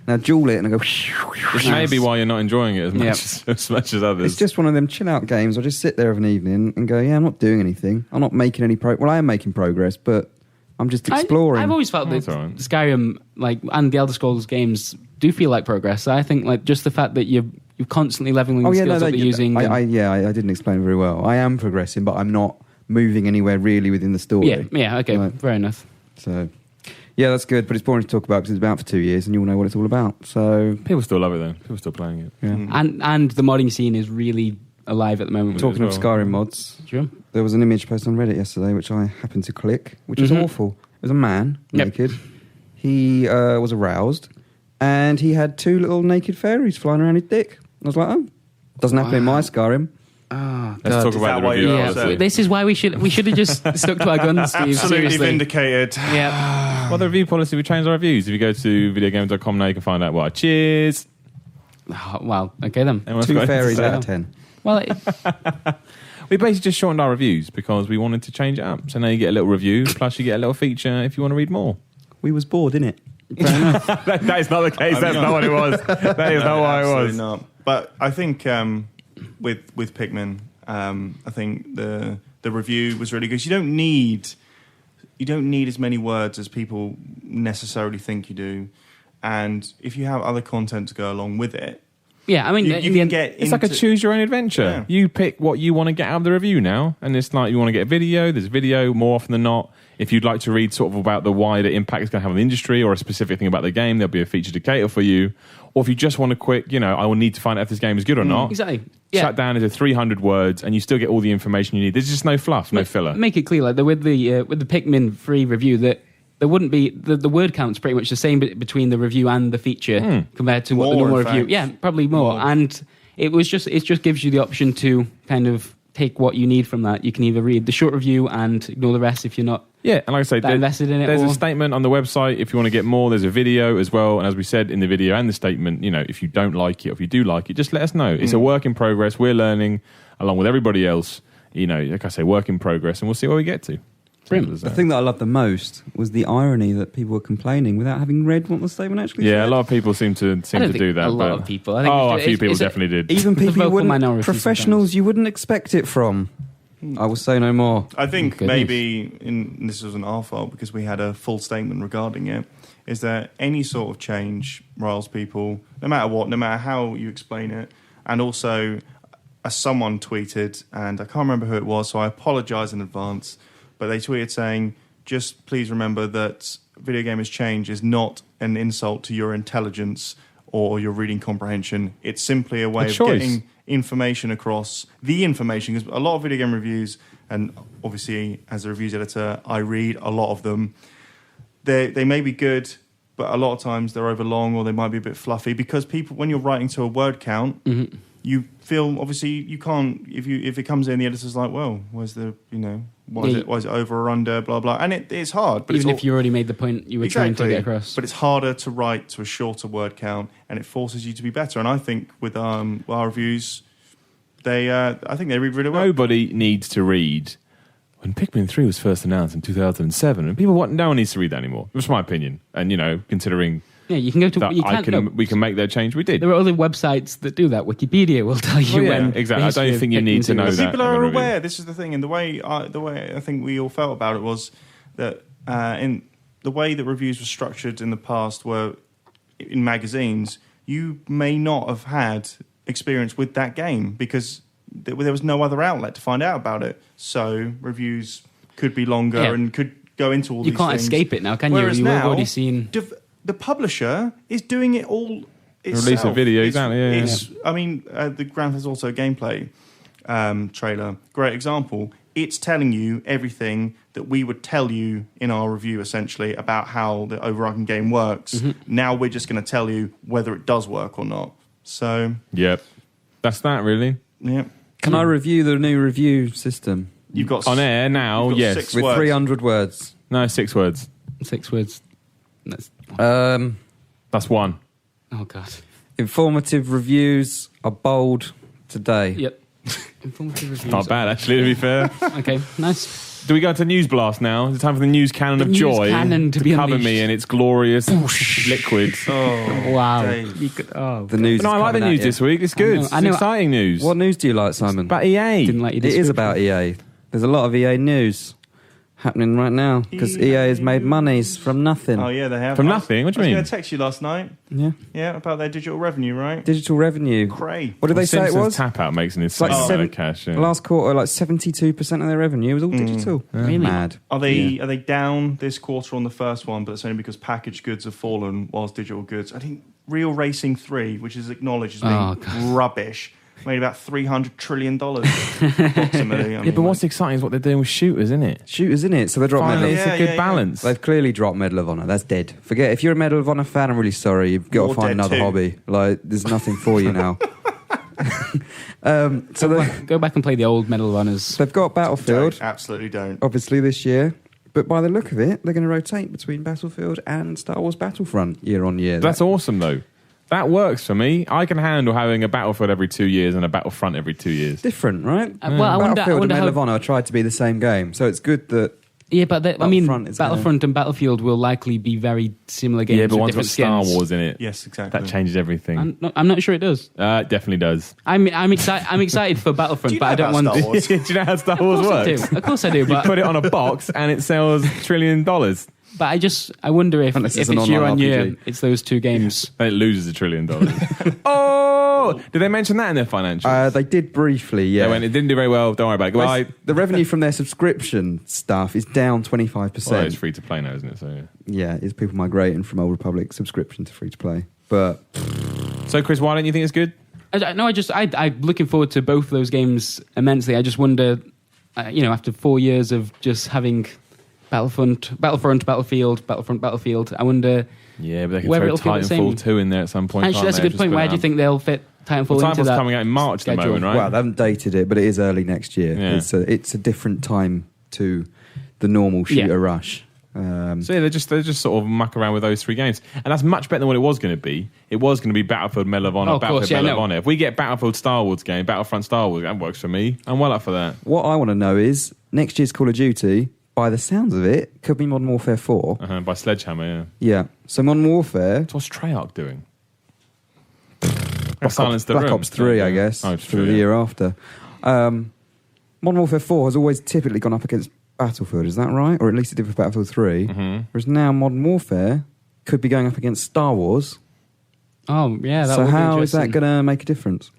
Now jewel it and I go... Which may be why you're not enjoying it as much as others. It's just one of them chill out games. I just sit there of an evening and go, I'm not doing anything. I'm not making any Well, I am making progress, but I'm just exploring. I've always felt that Skyrim and the Elder Scrolls games do feel like progress. I think just the fact that you're constantly leveling the skills that you're using. I didn't explain very well. I am progressing, but I'm not moving anywhere really within the story. Yeah, okay, fair enough. So... yeah, that's good, but it's boring to talk about because it's been out for 2 years and you all know what it's all about. So people still love it, though. People still playing it. Yeah. And the modding scene is really alive at the moment. Talking of Skyrim mods, there was an image posted on Reddit yesterday which I happened to click, which was awful. It was a man, naked. He was aroused and he had 2 little naked fairies flying around his dick. I was like, doesn't happen in my Skyrim. Let's talk about the review policy. This is why we should have just stuck to our guns, Steve. Absolutely Seriously. vindicated. Yeah. Well, the review policy, we changed our reviews. If you go to VideoGamer.com now, you can find out why. Cheers. Oh, well, okay then. 2 fairies out of 10. Well, we basically just shortened our reviews because we wanted to change it up. So now you get a little review, plus you get a little feature if you want to read more. We was bored, innit? fair enough. That is not the case. That's not what it was. That is not what it was. Not. But I think with Pikmin, I think the review was really good. You don't need as many words as people necessarily think you do, and if you have other content to go along with it, Yeah, I mean, you can get. It's like a choose your own adventure. Yeah. You pick what you want to get out of the review now, and it's like you want to get a video. There's video more often than not. If you'd like to read sort of about the wider impact it's going to have on the industry or a specific thing about the game, there'll be a feature to cater for you. Or if you just want a quick, I will need to find out if this game is good or not. Exactly. Yeah. Shut down into 300 words, and you still get all the information you need. There's just no fluff, no filler. Make it clear, like with the Pikmin free review, that there wouldn't be the word count's pretty much the same between the review and the feature compared to what the normal review. Yeah, probably more. And it just gives you the option to kind of take what you need from that. You can either read the short review and ignore the rest if you're not. Yeah, and like I say, invested in it. There's a statement on the website if you want to get more. There's a video as well, and as we said in the video and the statement, if you don't like it or if you do like it, just let us know. It's a work in progress. We're learning along with everybody else. Like I say, work in progress, and we'll see where we get to. Brilliant. The thing that I loved the most was the irony that people were complaining without having read what the statement actually said. Yeah, a lot of people seem to do that. A lot of people. I think a few people definitely did. Even people you wouldn't, professionals you wouldn't expect it from. I will say no more. I think maybe, this wasn't our fault because we had a full statement regarding it, is that any sort of change riles people, no matter what, no matter how you explain it. And also, as someone tweeted, and I can't remember who it was, so I apologise in advance, but they tweeted saying, just please remember that video gamers change is not an insult to your intelligence or your reading comprehension. It's simply a way of getting information across, the information, because a lot of video game reviews, and obviously as a reviews editor, I read a lot of them. They may be good, but a lot of times they're over long or they might be a bit fluffy because people, when you're writing to a word count, you feel, obviously you can't, if it comes in, the editor's like, well, where's the, why is it over or under, blah, blah. And it's hard. But even if you already made the point you were trying to get across. But it's harder to write to a shorter word count, and it forces you to be better. And I think with our reviews, I think they read really well. Nobody needs to read. When Pikmin 3 was first announced in 2007, and no one needs to read that anymore. That's my opinion. And, considering... Yeah, you can go to... we can make that change. We did. There are other websites that do that. Wikipedia will tell you when... Exactly. I don't think you need to know that. People are aware. This is the thing. And the way I think we all felt about it was that in the way that reviews were structured in the past were in magazines, you may not have had experience with that game because there was no other outlet to find out about it. So reviews could be longer and could go into all these things. You can't escape it now, can you? Whereas You've now, already seen... The publisher is doing it all itself. Release a video, exactly. I mean, the Grand Theft Auto gameplay trailer, great example. It's telling you everything that we would tell you in our review, essentially, about how the overarching game works. Now we're just going to tell you whether it does work or not. So, yep, that's that really. Yep. Can I review the new review system? You've got on air now, yes, with 300 words. No, 6 words. 6 words. That's one. Oh God. Informative reviews are bold today. Yep. Informative reviews. Not bad, actually, to be fair. Okay, nice. Do we go to News Blast now? It's time for the news cannon of joy to cover unleashed. me in its glorious liquid. Oh, wow. The news. No, I like the news this week. It's good. It's exciting news. What news do you like, Simon? It's about EA. Didn't like it is about EA. There's a lot of EA news happening right now because EA has made monies from nothing. Oh yeah, they have. From nothing? What do you mean? I was going to text you last night. Yeah, about their digital revenue, right? Digital revenue. Great. What did they say it was? Tap out makes an insane amount of cash. Yeah. Last quarter, 72% of their revenue was all digital. Really? Mad. Are they down this quarter on the first one? But it's only because packaged goods have fallen whilst digital goods. I think Real Racing 3, which is acknowledged as being rubbish, made about $300 trillion approximately. But what's exciting is what they're doing with shooters, isn't it? So they dropped Medal. It's a good balance. They've clearly dropped Medal of Honor. That's dead. Forget. If you're a Medal of Honor fan, I'm really sorry. You've got to find another hobby. There's nothing for you now. Go back and play the old Medal of Honors. They've got Battlefield. Absolutely don't. Obviously this year. But by the look of it, they're going to rotate between Battlefield and Star Wars Battlefront year on year. That's awesome, though. That works for me. I can handle having a Battlefield every 2 years and a Battlefront every 2 years. Different, right? Well, I wonder and Medal of Honor tried to be the same game, so it's good that. Yeah, but Battlefront and Battlefield will likely be very similar games. Yeah, but one's got Star Wars in it. Yes, exactly. That changes everything. I'm not sure it does. Definitely does. I'm excited for Battlefront, but I don't want. Do you know how Star Wars works? Of course I do. But you put it on a box and it sells $1 trillion. But I wonder if it's year on year, it's those two games. And it loses $1 trillion. Oh! Did they mention that in their financials? They did briefly, yeah. It didn't do very well, don't worry about it. Well, the revenue from their subscription stuff is down 25%. Well, it's free to play now, isn't it? So yeah, it's people migrating from Old Republic subscription to free to play. But so, Chris, why don't you think it's good? I'm looking forward to both those games immensely. I just wonder, after 4 years of just having Battlefront, Battlefield. I wonder. Yeah, but they can throw Titanfall 2 in there at some point. Actually, that's a good point. Where do you think they'll fit Titanfall into that? Titanfall's coming out in March at the moment, right? Well, they haven't dated it, but it is early next year. Yeah. It's a different time to the normal shooter rush. So yeah, they just sort of muck around with those 3 games, and that's much better than what it was going to be. It was going to be Battlefield, Medal of Honor, Medal of Honor. If we get Battlefield Star Wars game, Battlefront Star Wars, that works for me. I'm well up for that. What I want to know is next year's Call of Duty, by the sounds of it, could be Modern Warfare 4. By Sledgehammer, yeah. Yeah. So Modern Warfare. So what's Treyarch doing? Black Ops 3, I guess, for the year after. Modern Warfare 4 has always typically gone up against Battlefield, is that right? Or at least it did with Battlefield 3. Mm-hmm. Whereas now Modern Warfare could be going up against Star Wars. Oh, yeah. So how is that going to make a difference?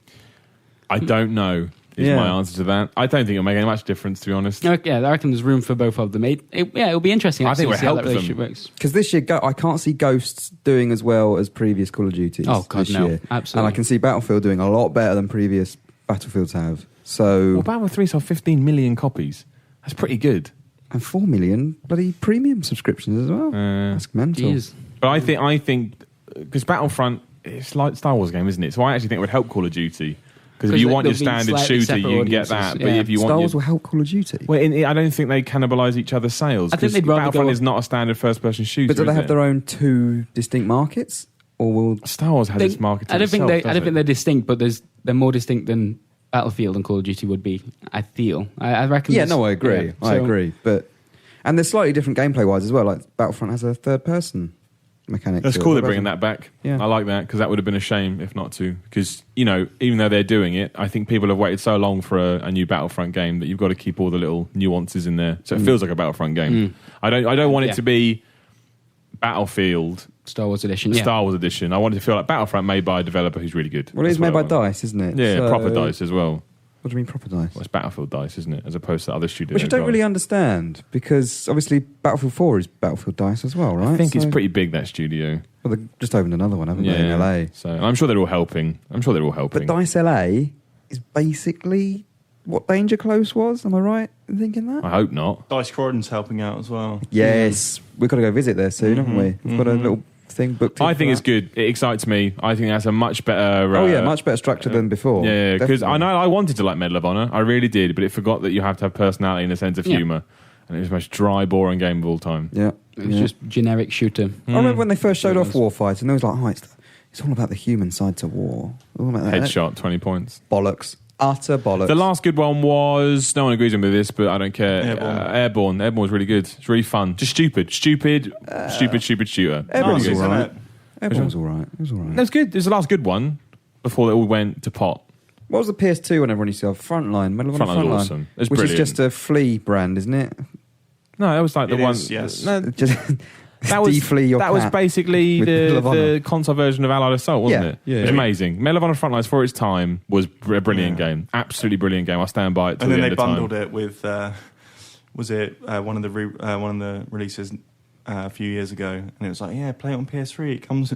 I don't know. Is my answer to that. I don't think it'll make any much difference, to be honest. Yeah, I reckon there's room for both of them. It'll be interesting. I think to it'll see how help that relationship works. Because this year, I can't see Ghosts doing as well as previous Call of Duties. Oh, God, this no. year. Absolutely. And I can see Battlefield doing a lot better than previous Battlefields have. So, Battlefield 3 sold 15 million copies. That's pretty good. And 4 million bloody premium subscriptions as well. That's mental. Geez. But I think because Battlefront, it's like Star Wars game, isn't it? So I actually think it would help Call of Duty. Because if you want your standard shooter, you can get that. But if you want Star Wars will help Call of Duty. Well, I don't think they cannibalise each other's sales. I think they'd rather Battlefront is not a standard first-person shooter. But do they have their own 2 distinct markets, or will Star Wars has its market? I don't think they're distinct, but they're more distinct than Battlefield and Call of Duty would be. I feel. I reckon. Yeah, no, I agree. Yeah, I agree. And they're slightly different gameplay-wise as well. Like Battlefront has a third-person mechanic. That's cool they're bringing that back. Yeah. I like that because that would have been a shame if not to. Because, even though they're doing it, I think people have waited so long for a new Battlefront game that you've got to keep all the little nuances in there. So it feels like a Battlefront game. I don't want it to be Battlefield Star Wars Edition. Star Wars Edition. I want it to feel like Battlefront made by a developer who's really good. Well, it is made by DICE, isn't it? Yeah, so, proper DICE as well. What do you mean proper DICE? Well, it's Battlefield DICE, isn't it? As opposed to other studios. Which I don't really understand, because obviously Battlefield 4 is Battlefield DICE as well, right? I think it's pretty big, that studio. Well, they just opened another one, haven't they, in LA? So I'm sure they're all helping. But DICE LA is basically what Danger Close was, am I right in thinking that? I hope not. Dice Croydon's helping out as well. Yes. We've got to go visit there soon, haven't we? We've got a little thing booked in. I think it's good. It excites me. I think that's a much better... much better structure than before. Yeah, because I know I wanted to like Medal of Honor. I really did, but it forgot that you have to have personality and a sense of humour. And it was the most dry, boring game of all time. Yeah. It was just generic shooter. I remember when they first showed off Warfighter, and it was like, it's all about the human side to war. All about that. Headshot, 20 points. Bollocks. Utter bollocks. The last good one was, no one agrees with me with this, but I don't care. Airborne. Airborne was really good. It's really fun. Just stupid shooter. Airborne was all right. Airborne was all right. It was all right. That was good. It was the last good one before it all went to pot. What was the PS2 when everyone used to have Frontline? Frontline was awesome. It was which brilliant. is just a Flea brand, isn't it? No, that was like the one. Yes. No, that was deflee your That was basically the console version of Allied Assault, wasn't it? Yeah. It was amazing. Medal of Honor Frontlines for its time was a brilliant game. Absolutely brilliant game. I stand by it. And then they bundled it with. Was it one of the releases a few years ago? And it was like, play it on PS3. It comes.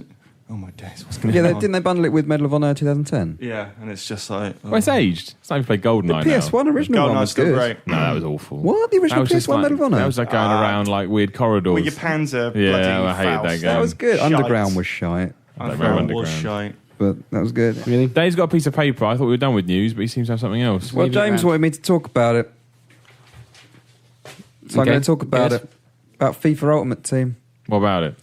Oh my days! What's going on? Didn't they bundle it with Medal of Honor 2010? Yeah, and it's just like... Well, it's aged. It's not even played GoldenEye now. The PS1 original one was good. Great. No, that was awful. What? The original PS1 Medal of Honor? That was like going around like weird corridors. With your Panzer I hated that game. That was good. Shite. Underground was shite. Underground was shite. but that was good. Really? Dave's got a piece of paper. I thought we were done with news, but he seems to have something else. Well, James wanted me to talk about it. So I'm going to talk about it. About FIFA Ultimate Team. What about it?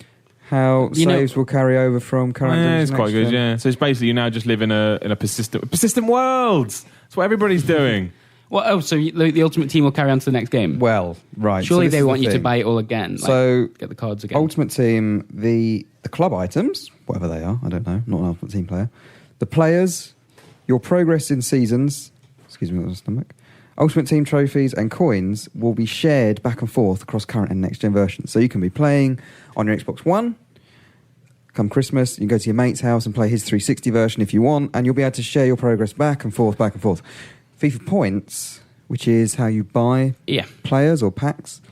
How saves will carry over from current Yeah, it's quite good, yeah. So it's basically you now just live in a persistent world. That's what everybody's doing. Well, so the Ultimate Team will carry on to the next game? Well, right. Surely they want you to buy it all again. So get the cards again. Ultimate Team, the club items, whatever they are, I don't know, not an Ultimate Team player. The players, your progress in seasons, excuse me, that was a stomach. Ultimate Team trophies and coins will be shared back and forth across current and next-gen versions. So you can be playing on your Xbox One. Come Christmas, you can go to your mate's house and play his 360 version if you want, and you'll be able to share your progress back and forth, back and forth. FIFA points, which is how you buy players or packs,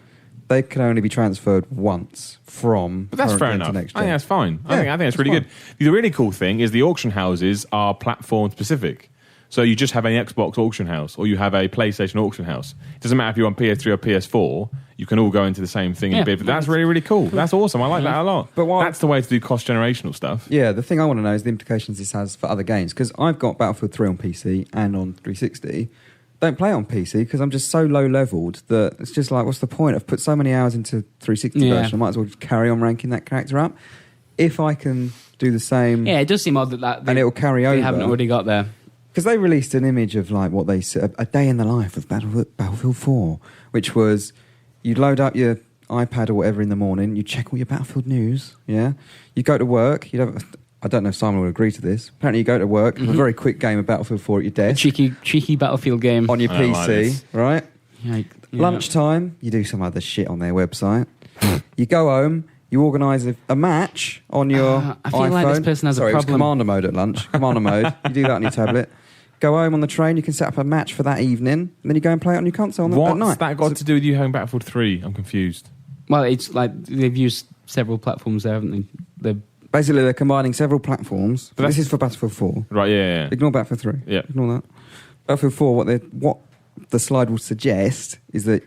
they can only be transferred once from. But that's fair enough. I think that's fine. I think that's really good. The really cool thing is the auction houses are platform specific. So you just have an Xbox auction house or you have a PlayStation auction house. It doesn't matter if you're on PS3 or PS4, you can all go into the same thing and bid. But that's really, really cool. That's awesome. I like that a lot. But that's the way to do cost-generational stuff. Yeah, the thing I want to know is the implications this has for other games. Because I've got Battlefield 3 on PC and on 360. Don't play it on PC because I'm just so low-leveled that it's just like, what's the point? I've put so many hours into 360 version. I might as well just carry on ranking that character up. If I can do the same... Yeah, it does seem odd that and it will carry over. They haven't already got there. Because they released an image of like what they said, a day in the life of Battlefield 4, which was you'd load up your iPad or whatever in the morning, you check all your Battlefield news, yeah? You go to work, I don't know if Simon would agree to this. Apparently you go to work, have a very quick game of Battlefield 4 at your desk. A cheeky Battlefield game. On your PC, right? Yeah. Lunchtime, you do some other shit on their website. You go home, you organise a match on your iPhone. I feel like this person has a problem. It was Commander mode at lunch. Commander mode. You do that on your tablet. Go home on the train, you can set up a match for that evening, and then you go and play it on your console at night. What's that got to do with you having Battlefield 3? I'm confused. Well, it's like they've used several platforms there, haven't they? Basically, they're combining several platforms. But this is for Battlefield 4. Right, yeah. Ignore Battlefield 3. Yeah. Ignore that. Battlefield 4, what the slide will suggest is that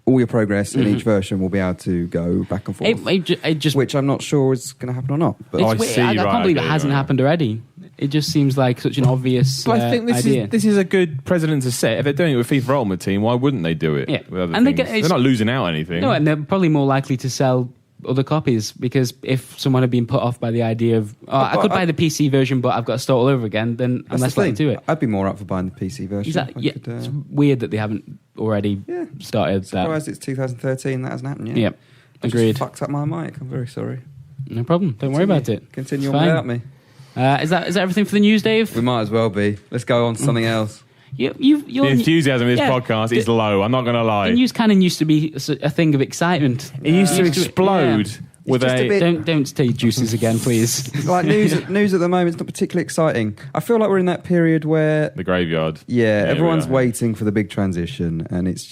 all your progress in each version will be able to go back and forth. Which I'm not sure is going to happen or not. But I can't believe it hasn't happened already. It just seems like such an obvious But I think idea. This is a good precedent to set. If they're doing it with FIFA Ultimate Team, why wouldn't they do it with other things? They're not losing out on anything. No, and they're probably more likely to sell other copies because if someone had been put off by the idea of I could buy the PC version but I've got to start all over again, then I'm less likely to do it. I'd be more up for buying the PC version. It's weird that they haven't already started that. Surprised it's 2013, that hasn't happened yet. Yeah, agreed. Just fucked up my mic, I'm very sorry. No problem, don't worry about it. Continue on without me. Is that everything for the news, Dave? We might as well be. Let's go on to something else. The enthusiasm in this podcast is low, I'm not going to lie. The news canon used to be a thing of excitement. It used to explode. With Don't take juices again, please. Like news at the moment is not particularly exciting. I feel like we're in that period where the graveyard. Yeah, everyone's waiting for the big transition, and it's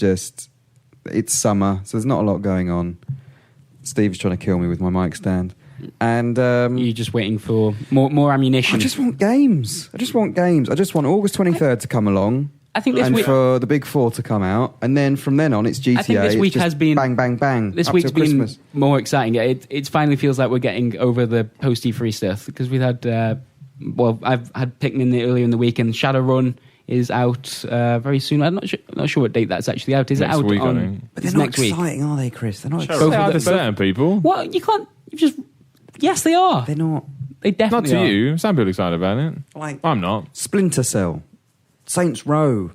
summer, so there's not a lot going on. Steve's trying to kill me with my mic stand, and you're just waiting for more ammunition. I just want games. I just want August 23rd to come along. I think this week, for the big 4 to come out, and then from then on it's GTA. I think this week has been bang, bang, bang. This week's been more exciting. It finally feels like we're getting over the post E3 stuff because we've had. I've had Pikmin earlier in the week, and Shadowrun is out very soon. I'm not sure what date that's actually out. Is next it out week, on? But they're not exciting, are they, Chris? They're not exciting. They are to certain people. What you can't just. Yes, they are. They're not. They definitely not to are. you. Some people are excited about it. I'm not. Splinter Cell. Saints Row,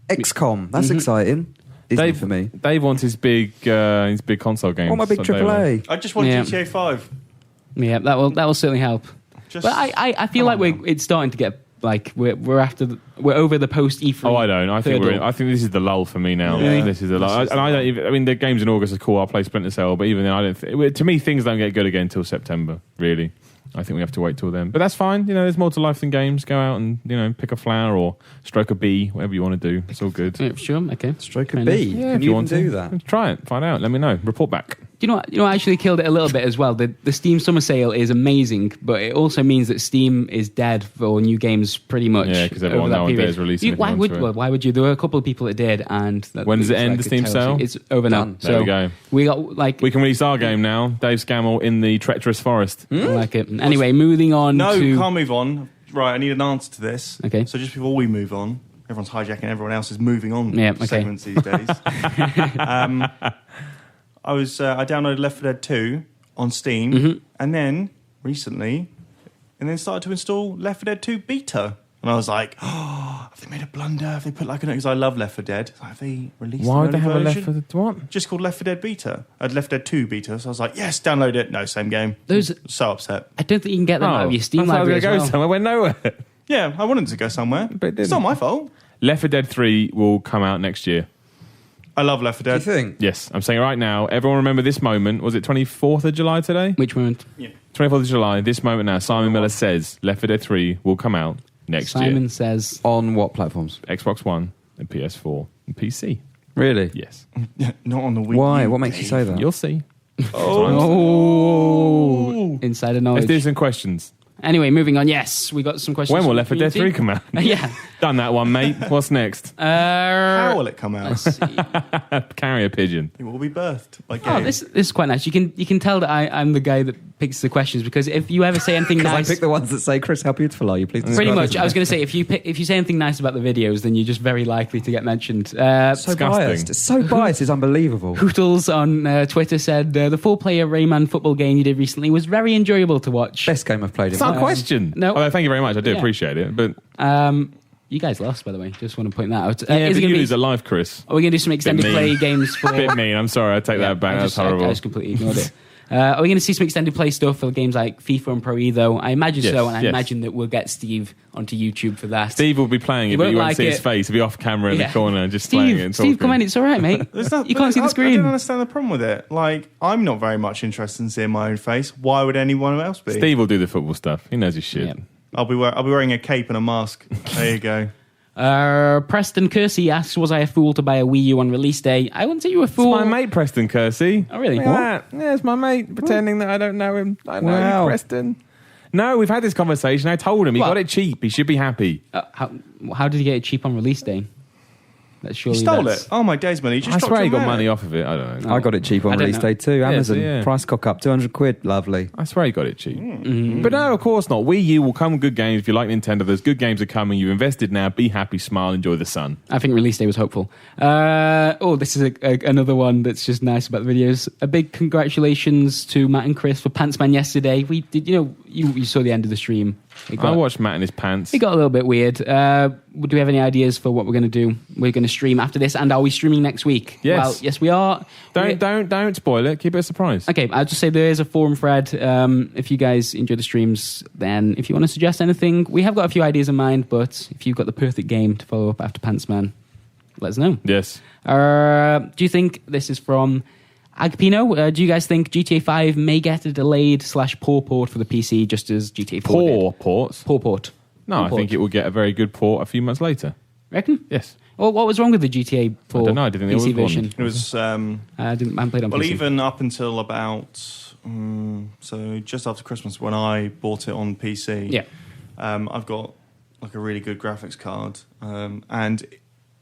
XCOM, that's exciting. Disney for me. Dave wants his big console games. What my big AAA? I just want GTA 5. Yeah, that will certainly help. But I feel like it's starting to get like we're over the post E3. Oh, I don't. I think this is the lull for me now. Really? This is the lull. And I don't even. I mean, the games in August are cool. I'll play Splinter Cell, but even then, I don't. To me, things don't get good again until September. Really. I think we have to wait till then. But that's fine. There's more to life than games. Go out and, pick a flower or stroke a bee, whatever you want to do. It's all good. Yeah, sure, okay. Stroke a bee? Yeah, Can you even do that? Try it. Find out. Let me know. Report back. you know what actually killed it a little bit as well? The Steam Summer Sale is amazing, but it also means that Steam is dead for new games pretty much. Yeah, because everyone nowadays is releasing. Why would you? There were a couple of people that did, and when does it end? The Steam sale? It's over now. There we go. We got we can release our game now. Dave Scammell in the treacherous forest. I like it. Anyway, moving on. No, can't move on. Right, I need an answer to this. Okay. So just before we move on, everyone's hijacking everyone else's moving on segments these days. I downloaded Left 4 Dead 2 on Steam, and then recently, started to install Left 4 Dead 2 beta. And I was like, have they made a blunder? Have they put because I love Left 4 Dead. Have they released Why would they have version? a Left 4 Dead what? Just called Left 4 Dead beta. I had Left 4 Dead 2 beta, so I was like, yes, download it. No, same game. So upset. I don't think you can get them out of your Steam library as well. Go somewhere, went nowhere. Yeah, I wanted to go somewhere. But it's not my fault. Left 4 Dead 3 will come out next year. I love Left 4 Dead. Do you think? Yes, I'm saying it right now. Everyone remember this moment. Was it 24th of July today? Which moment? Yeah. 24th of July, this moment now. Simon Miller says Left 4 Dead 3 will come out next year. Simon says... On what platforms? Xbox One and PS4 and PC. Really? Yes. Not on the Wii. Why? What makes you say that? You'll see. Oh. Insider knowledge. Let's do some questions. Anyway, moving on. Yes, we got some questions. When will Left 4 Dead 3 come out? Yeah. Done that one, mate. What's next? How will it come out? Let's see. Carry a pigeon. It will be birthed by game. Oh, this is quite nice. You can tell that I'm the guy that picks the questions, because if you ever say anything nice, I pick the ones that say, "Chris, how beautiful are you?" Please. Pretty much. I was going to say if you say anything nice about the videos, then you're just very likely to get mentioned. So Disgusting. biased. It's so biased. It's unbelievable. Hootles on Twitter said the 4-player Rayman football game you did recently was very enjoyable to watch. Best game I've played. It's not a question. No. Although, thank you very much. I do appreciate it. But you guys lost, by the way. Just want to point that out. yeah, but you lose a life, Chris. Are we going to do some extended play games for... Bit mean. I'm sorry. I take that back. That's horrible. I just completely ignored it. Are we going to see some extended play stuff for games like FIFA and Pro E, though? I imagine so, and I imagine that we'll get Steve onto YouTube for that. Steve will be playing it, but you won't see his face. He'll be off camera in the corner just playing it and talking. Steve, come on, it's all right, mate. You can't see the screen. I don't understand the problem with it. Like, I'm not very much interested in seeing my own face. Why would anyone else be? Steve will do the football stuff. He knows his shit. Yeah. I'll be wearing a cape and a mask. There you go. Preston Kersey asks, was I a fool to buy a Wii U on release day? I wouldn't say you were a fool. It's my mate Preston Kersey. Oh, really? Yeah, it's my mate, pretending that I don't know him. I know you, Preston. No, we've had this conversation. I told him he got it cheap. He should be happy. How did he get it cheap on release day? He stole it. Oh my days, man! I swear he got money off of it. I don't know. I got it cheap on release day too. Amazon price cock up £200. Lovely. I swear he got it cheap. But no, of course not. Wii U will come with good games. If you like Nintendo, there's good games are coming. You've invested now. Be happy, smile, enjoy the sun. I think release day was hopeful. This is another one that's just nice about the videos. A big congratulations to Matt and Chris for Pantsman yesterday. We did, you saw the end of the stream. I watched Matt in his pants. It got a little bit weird. Do we have any ideas for what we're going to do? We're going to stream after this, and are we streaming next week? Yes. Well, yes, we are. Don't spoil it. Keep it a surprise. Okay, I'll just say there is a forum thread. If you guys enjoy the streams, then if you want to suggest anything, we have got a few ideas in mind, but if you've got the perfect game to follow up after Pantsman, let us know. Yes. Do you think this is from Agpino? Do you guys think GTA 5 may get a delayed / poor port for the PC, just as GTA 4 Poor ports? Poor port. No, I think it will get a very good port a few months later. Reckon? Yes. Well, what was wrong with the GTA 4 I don't know. I didn't think PC there was version? one. It was. I haven't played on PC. Well, even up until about so just after Christmas, when I bought it on PC, I've got like a really good graphics card, and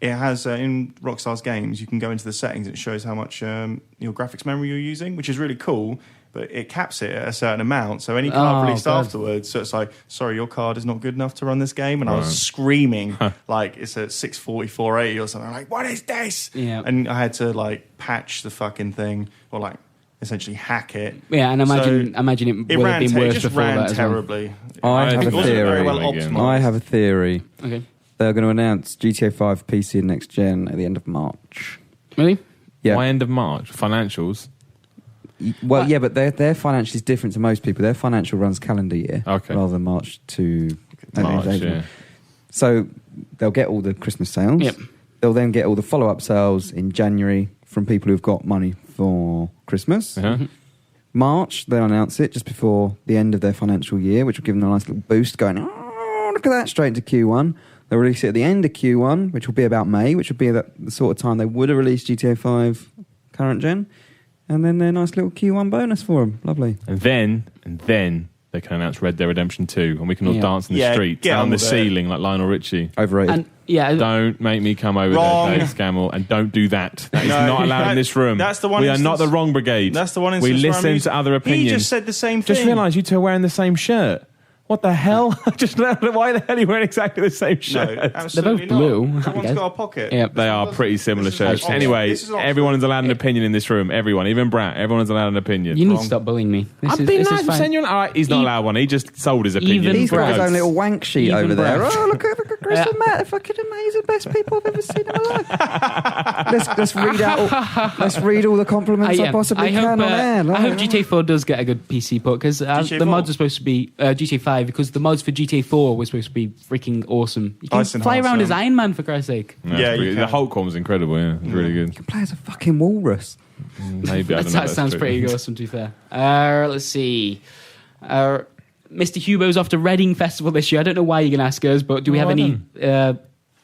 it has in Rockstar's games. You can go into the settings; and it shows how much your graphics memory you're using, which is really cool. But it caps it at a certain amount. So any card released afterwards, so it's like, sorry, your card is not good enough to run this game. And I was screaming like it's at 640, 480 or something. I'm like, what is this? Yeah. And I had to like patch the fucking thing or like essentially hack it. Yeah, and imagine it would have been worse just before ran that as well. terribly. I have a theory. I have a theory. Okay. They're going to announce GTA 5 PC and next gen at the end of March. Really? Yeah. Why end of March? Financials? Well, yeah, but their financial is different to most people. Their financial runs calendar year rather than March to March. Yeah. So they'll get all the Christmas sales. Yep. They'll then get all the follow-up sales in January from people who've got money for Christmas. Uh-huh. March, they'll announce it just before the end of their financial year, which will give them a nice little boost going, oh, look at that, straight into Q1. They'll release it at the end of Q1, which will be about May, which will be the sort of time they would have released GTA 5 current gen. and then their nice little Q1 bonus for them. Lovely. And then they can announce Red Dead Redemption 2, and we can all dance in the streets and on the ceiling like Lionel Richie. Overrated. And, yeah, don't make me come over there, Dave Scammell, and don't do that. That is not allowed in this room. That's the one. We are not the wrong brigade. That's the one. We listen to other opinions. He just said the same thing. Just realise you two are wearing the same shirt. What the hell? Why the hell are you wearing exactly the same shirt? No, absolutely they're both blue. Not. Everyone's got a pocket. Yeah, they are pretty similar shirts. Anyway, everyone is allowed an opinion in this room. Everyone, even Brat, everyone is allowed an opinion. You need to stop bullying me. I'm being nice. I'm saying you're all right. He's not allowed one. He just sold his opinion. He's got his own little wank sheet over there. Oh, look at Chris and Matt. They're fucking amazing. Best people I've ever seen in my life. Let's read all the compliments I possibly can on air. I hope GTA 4 does get a good PC port, because the mods are supposed to be GTA 5, because the mods for GTA 4 were supposed to be freaking awesome. You can fly around as Iron Man, for Christ's sake. Yeah, the Hulk one was incredible. Yeah, it was really good. You can play as a fucking walrus. Maybe I don't know. That sounds pretty awesome, to be fair. Let's see. Mr. Hubo's off to Reading Festival this year. I don't know why you're going to ask us, but do we have any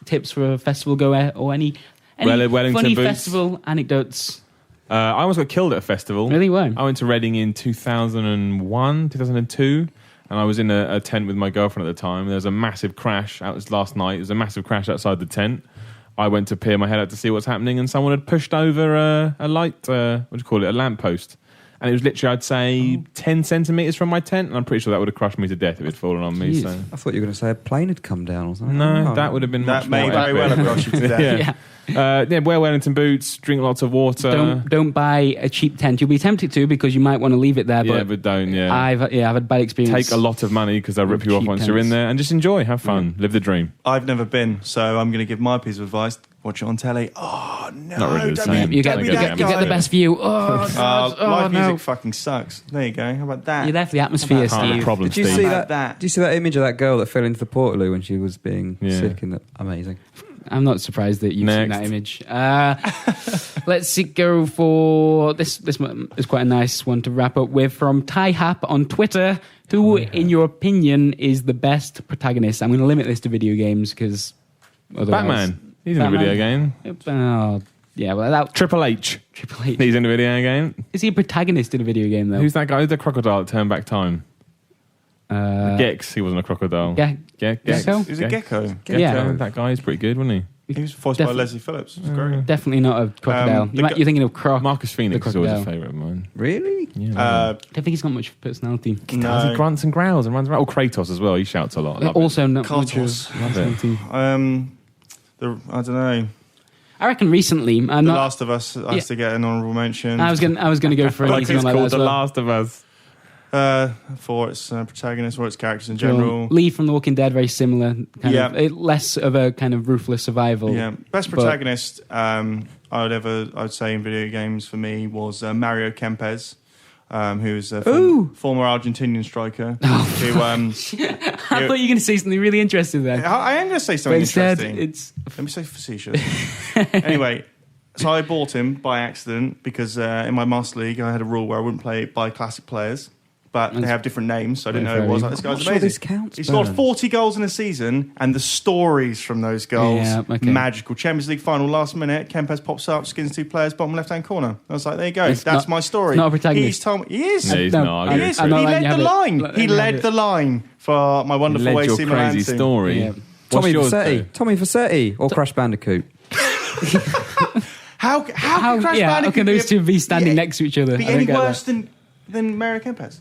tips for a festival goer or any funny festival anecdotes? I almost got killed at a festival. Really? Why? I went to Reading in 2001, 2002. And I was in a tent with my girlfriend at the time. There was a massive crash. It was last night. There was a massive crash outside the tent. I went to peer my head out to see what's happening, and someone had pushed over a light, what do you call it, a lamppost. And it was literally, I'd say, 10 centimetres from my tent, and I'm pretty sure that would have crushed me to death if it had fallen on me. So. I thought you were going to say a plane had come down or something. No, that would have been much more. That may very well have crushed you to death. Wear Wellington boots, drink lots of water. Don't buy a cheap tent. You'll be tempted to, because you might want to leave it there. But don't. I've had a bad experience. Take a lot of money, because they'll rip you off once you're in there, and just enjoy, have fun, live the dream. I've never been, so I'm going to give my piece of advice. Watch it on telly. Oh no! Not really the same. You get the best view. Live music fucking sucks. There you go. How about that? You're there for the atmosphere, Steve. Did you see that? Did you see that image of that girl that fell into the Portaloo when she was being sick? Amazing. I'm not surprised that you've seen that image. Let's go for this. This is quite a nice one to wrap up with, from Ty Hap on Twitter. Who, in your opinion, is the best protagonist? I'm going to limit this to video games, because Batman. He's in a video game. Yeah, well, Triple H. He's in a video game. Is he a protagonist in a video game, though? Who's that guy? Who's the crocodile that turned back time? Gex. He wasn't a crocodile. Gecko? He was a gecko. Yeah. That guy is pretty good, wasn't he? He was voiced by Leslie Phillips. It was great. Definitely not a crocodile. You're thinking of Croc. Marcus Phoenix is always a favourite of mine. Really? Yeah. I don't think he's got much personality. No. He grunts and growls and runs around. Oh, Kratos as well. He shouts a lot. Also, not Kratos. I don't know. I reckon recently, The Last of Us has to get an honourable mention. I was going to go for an easy one like that as The well. Last of Us. For its protagonists or its characters in general. Lee from The Walking Dead, very similar. Less of a kind of ruthless survival. Yeah, best protagonist I'd say in video games for me was Mario Kempes, who's a former Argentinian striker. I thought you were going to say something really interesting there. I am going to say something interesting. Let me say facetious. Anyway. So I bought him by accident because in my Master League I had a rule where I wouldn't buy classic players, but they have different names, so I didn't know who it was. Like, this guy's amazing. This counts, he scored 40 goals in a season, and the stories from those goals, magical. Champions League final, last minute, Kempes pops up, skins 2 players, bottom left-hand corner. I was like, there you go, that's my story. Not a protagonist. He's told me, he is. No, he's not. He is. He led the line. He led the line for my wonderful AC Milan crazy team. Story. Yeah. Tommy Vercetti or Crash Bandicoot. How can Crash Bandicoot can those two be standing next to each other? Be any worse than Mario Kempes?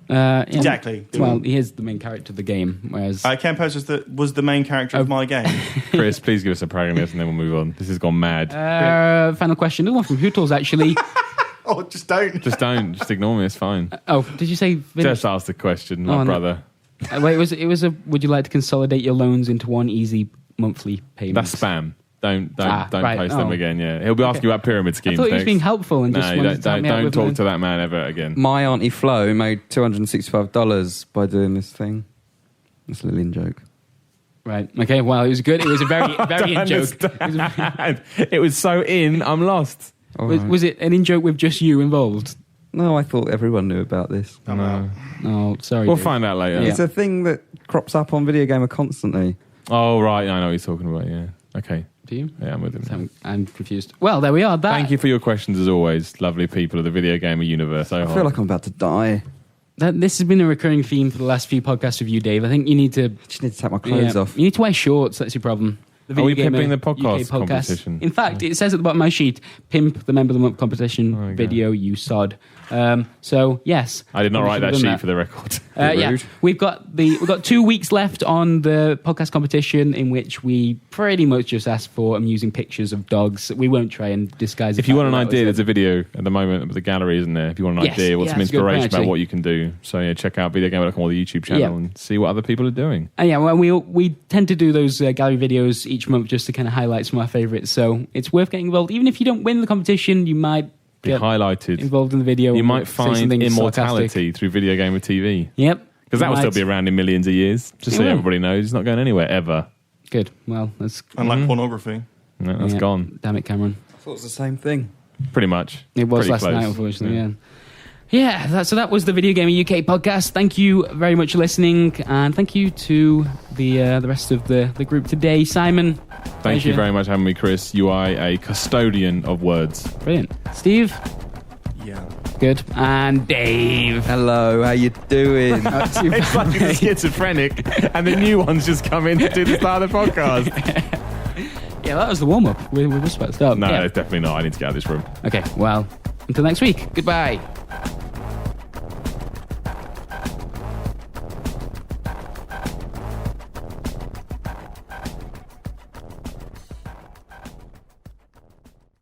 Exactly. Well, he is the main character of the game, whereas Kempes was the main character of my game. Chris, please give us a protagonist and then we'll move on. This has gone mad. Final question. Another one from Hootles, actually. Oh, just don't. Just ignore me. It's fine. Did you say? Just ask the question, my brother. Wait, it was a. Would you like to consolidate your loans into one easy monthly payment? That's spam. Don't post them again. Yeah, he'll be asking you about pyramid schemes. I thought he was being helpful and just don't talk to that man ever again. My auntie Flo made $265 by doing this thing. This little in joke. Right. Okay. Well, it was good. It was a very in joke. It was so in. I'm lost. Was it an in joke with just you involved? No, I thought everyone knew about this. No. Oh, sorry. We'll find out later. It's a thing that crops up on VideoGamer constantly. Oh right, I know what you're talking about. Yeah. Okay. Do you? Yeah, I'm with him. So I'm confused. Well, there we are. Thank you for your questions as always, lovely people of the Video Gamer universe. I feel like I'm about to die. This has been a recurring theme for the last few podcasts with you, Dave. I think you need to... Just need to take my clothes off. You need to wear shorts. That's your problem. Are we pimping the podcast competition? In fact, it says at the bottom of my sheet, pimp the member of the month competition video, you sod. So, yes. I did not write that sheet for the record. We've got 2 weeks left on the podcast competition in which we pretty much just ask for amusing pictures of dogs. We won't try and disguise it. If you want an idea, there's a video at the moment of the gallery, isn't there? If you want an idea, some inspiration about what you can do. So, check out VideoGamer.com or the YouTube channel and see what other people are doing. We tend to do those gallery videos each month just to kind of highlight some of our favourites. So, it's worth getting involved. Even if you don't win the competition, you might be highlighted, involved in the video. You might find immortality through VideoGamerTV. Yep. Because that will still be around in millions of years. Just so everybody knows, it's not going anywhere ever. Good. Well, that's... Unlike pornography. No, that's gone. Damn it, Cameron. I thought it was the same thing. Pretty much. It was last night, unfortunately, so that was the Video Gamer UK podcast. Thank you very much for listening, and thank you to the rest of the group today. Simon, thank you very much for having me, Chris. You are a custodian of words. Brilliant. Steve? Yeah. Good. And Dave. Hello, how you doing? It's like a schizophrenic, and the new ones just come in to do the start of the podcast. Yeah, that was the warm-up. We're just about to start. No, it's definitely not. I need to get out of this room. Okay, well, until next week. Goodbye.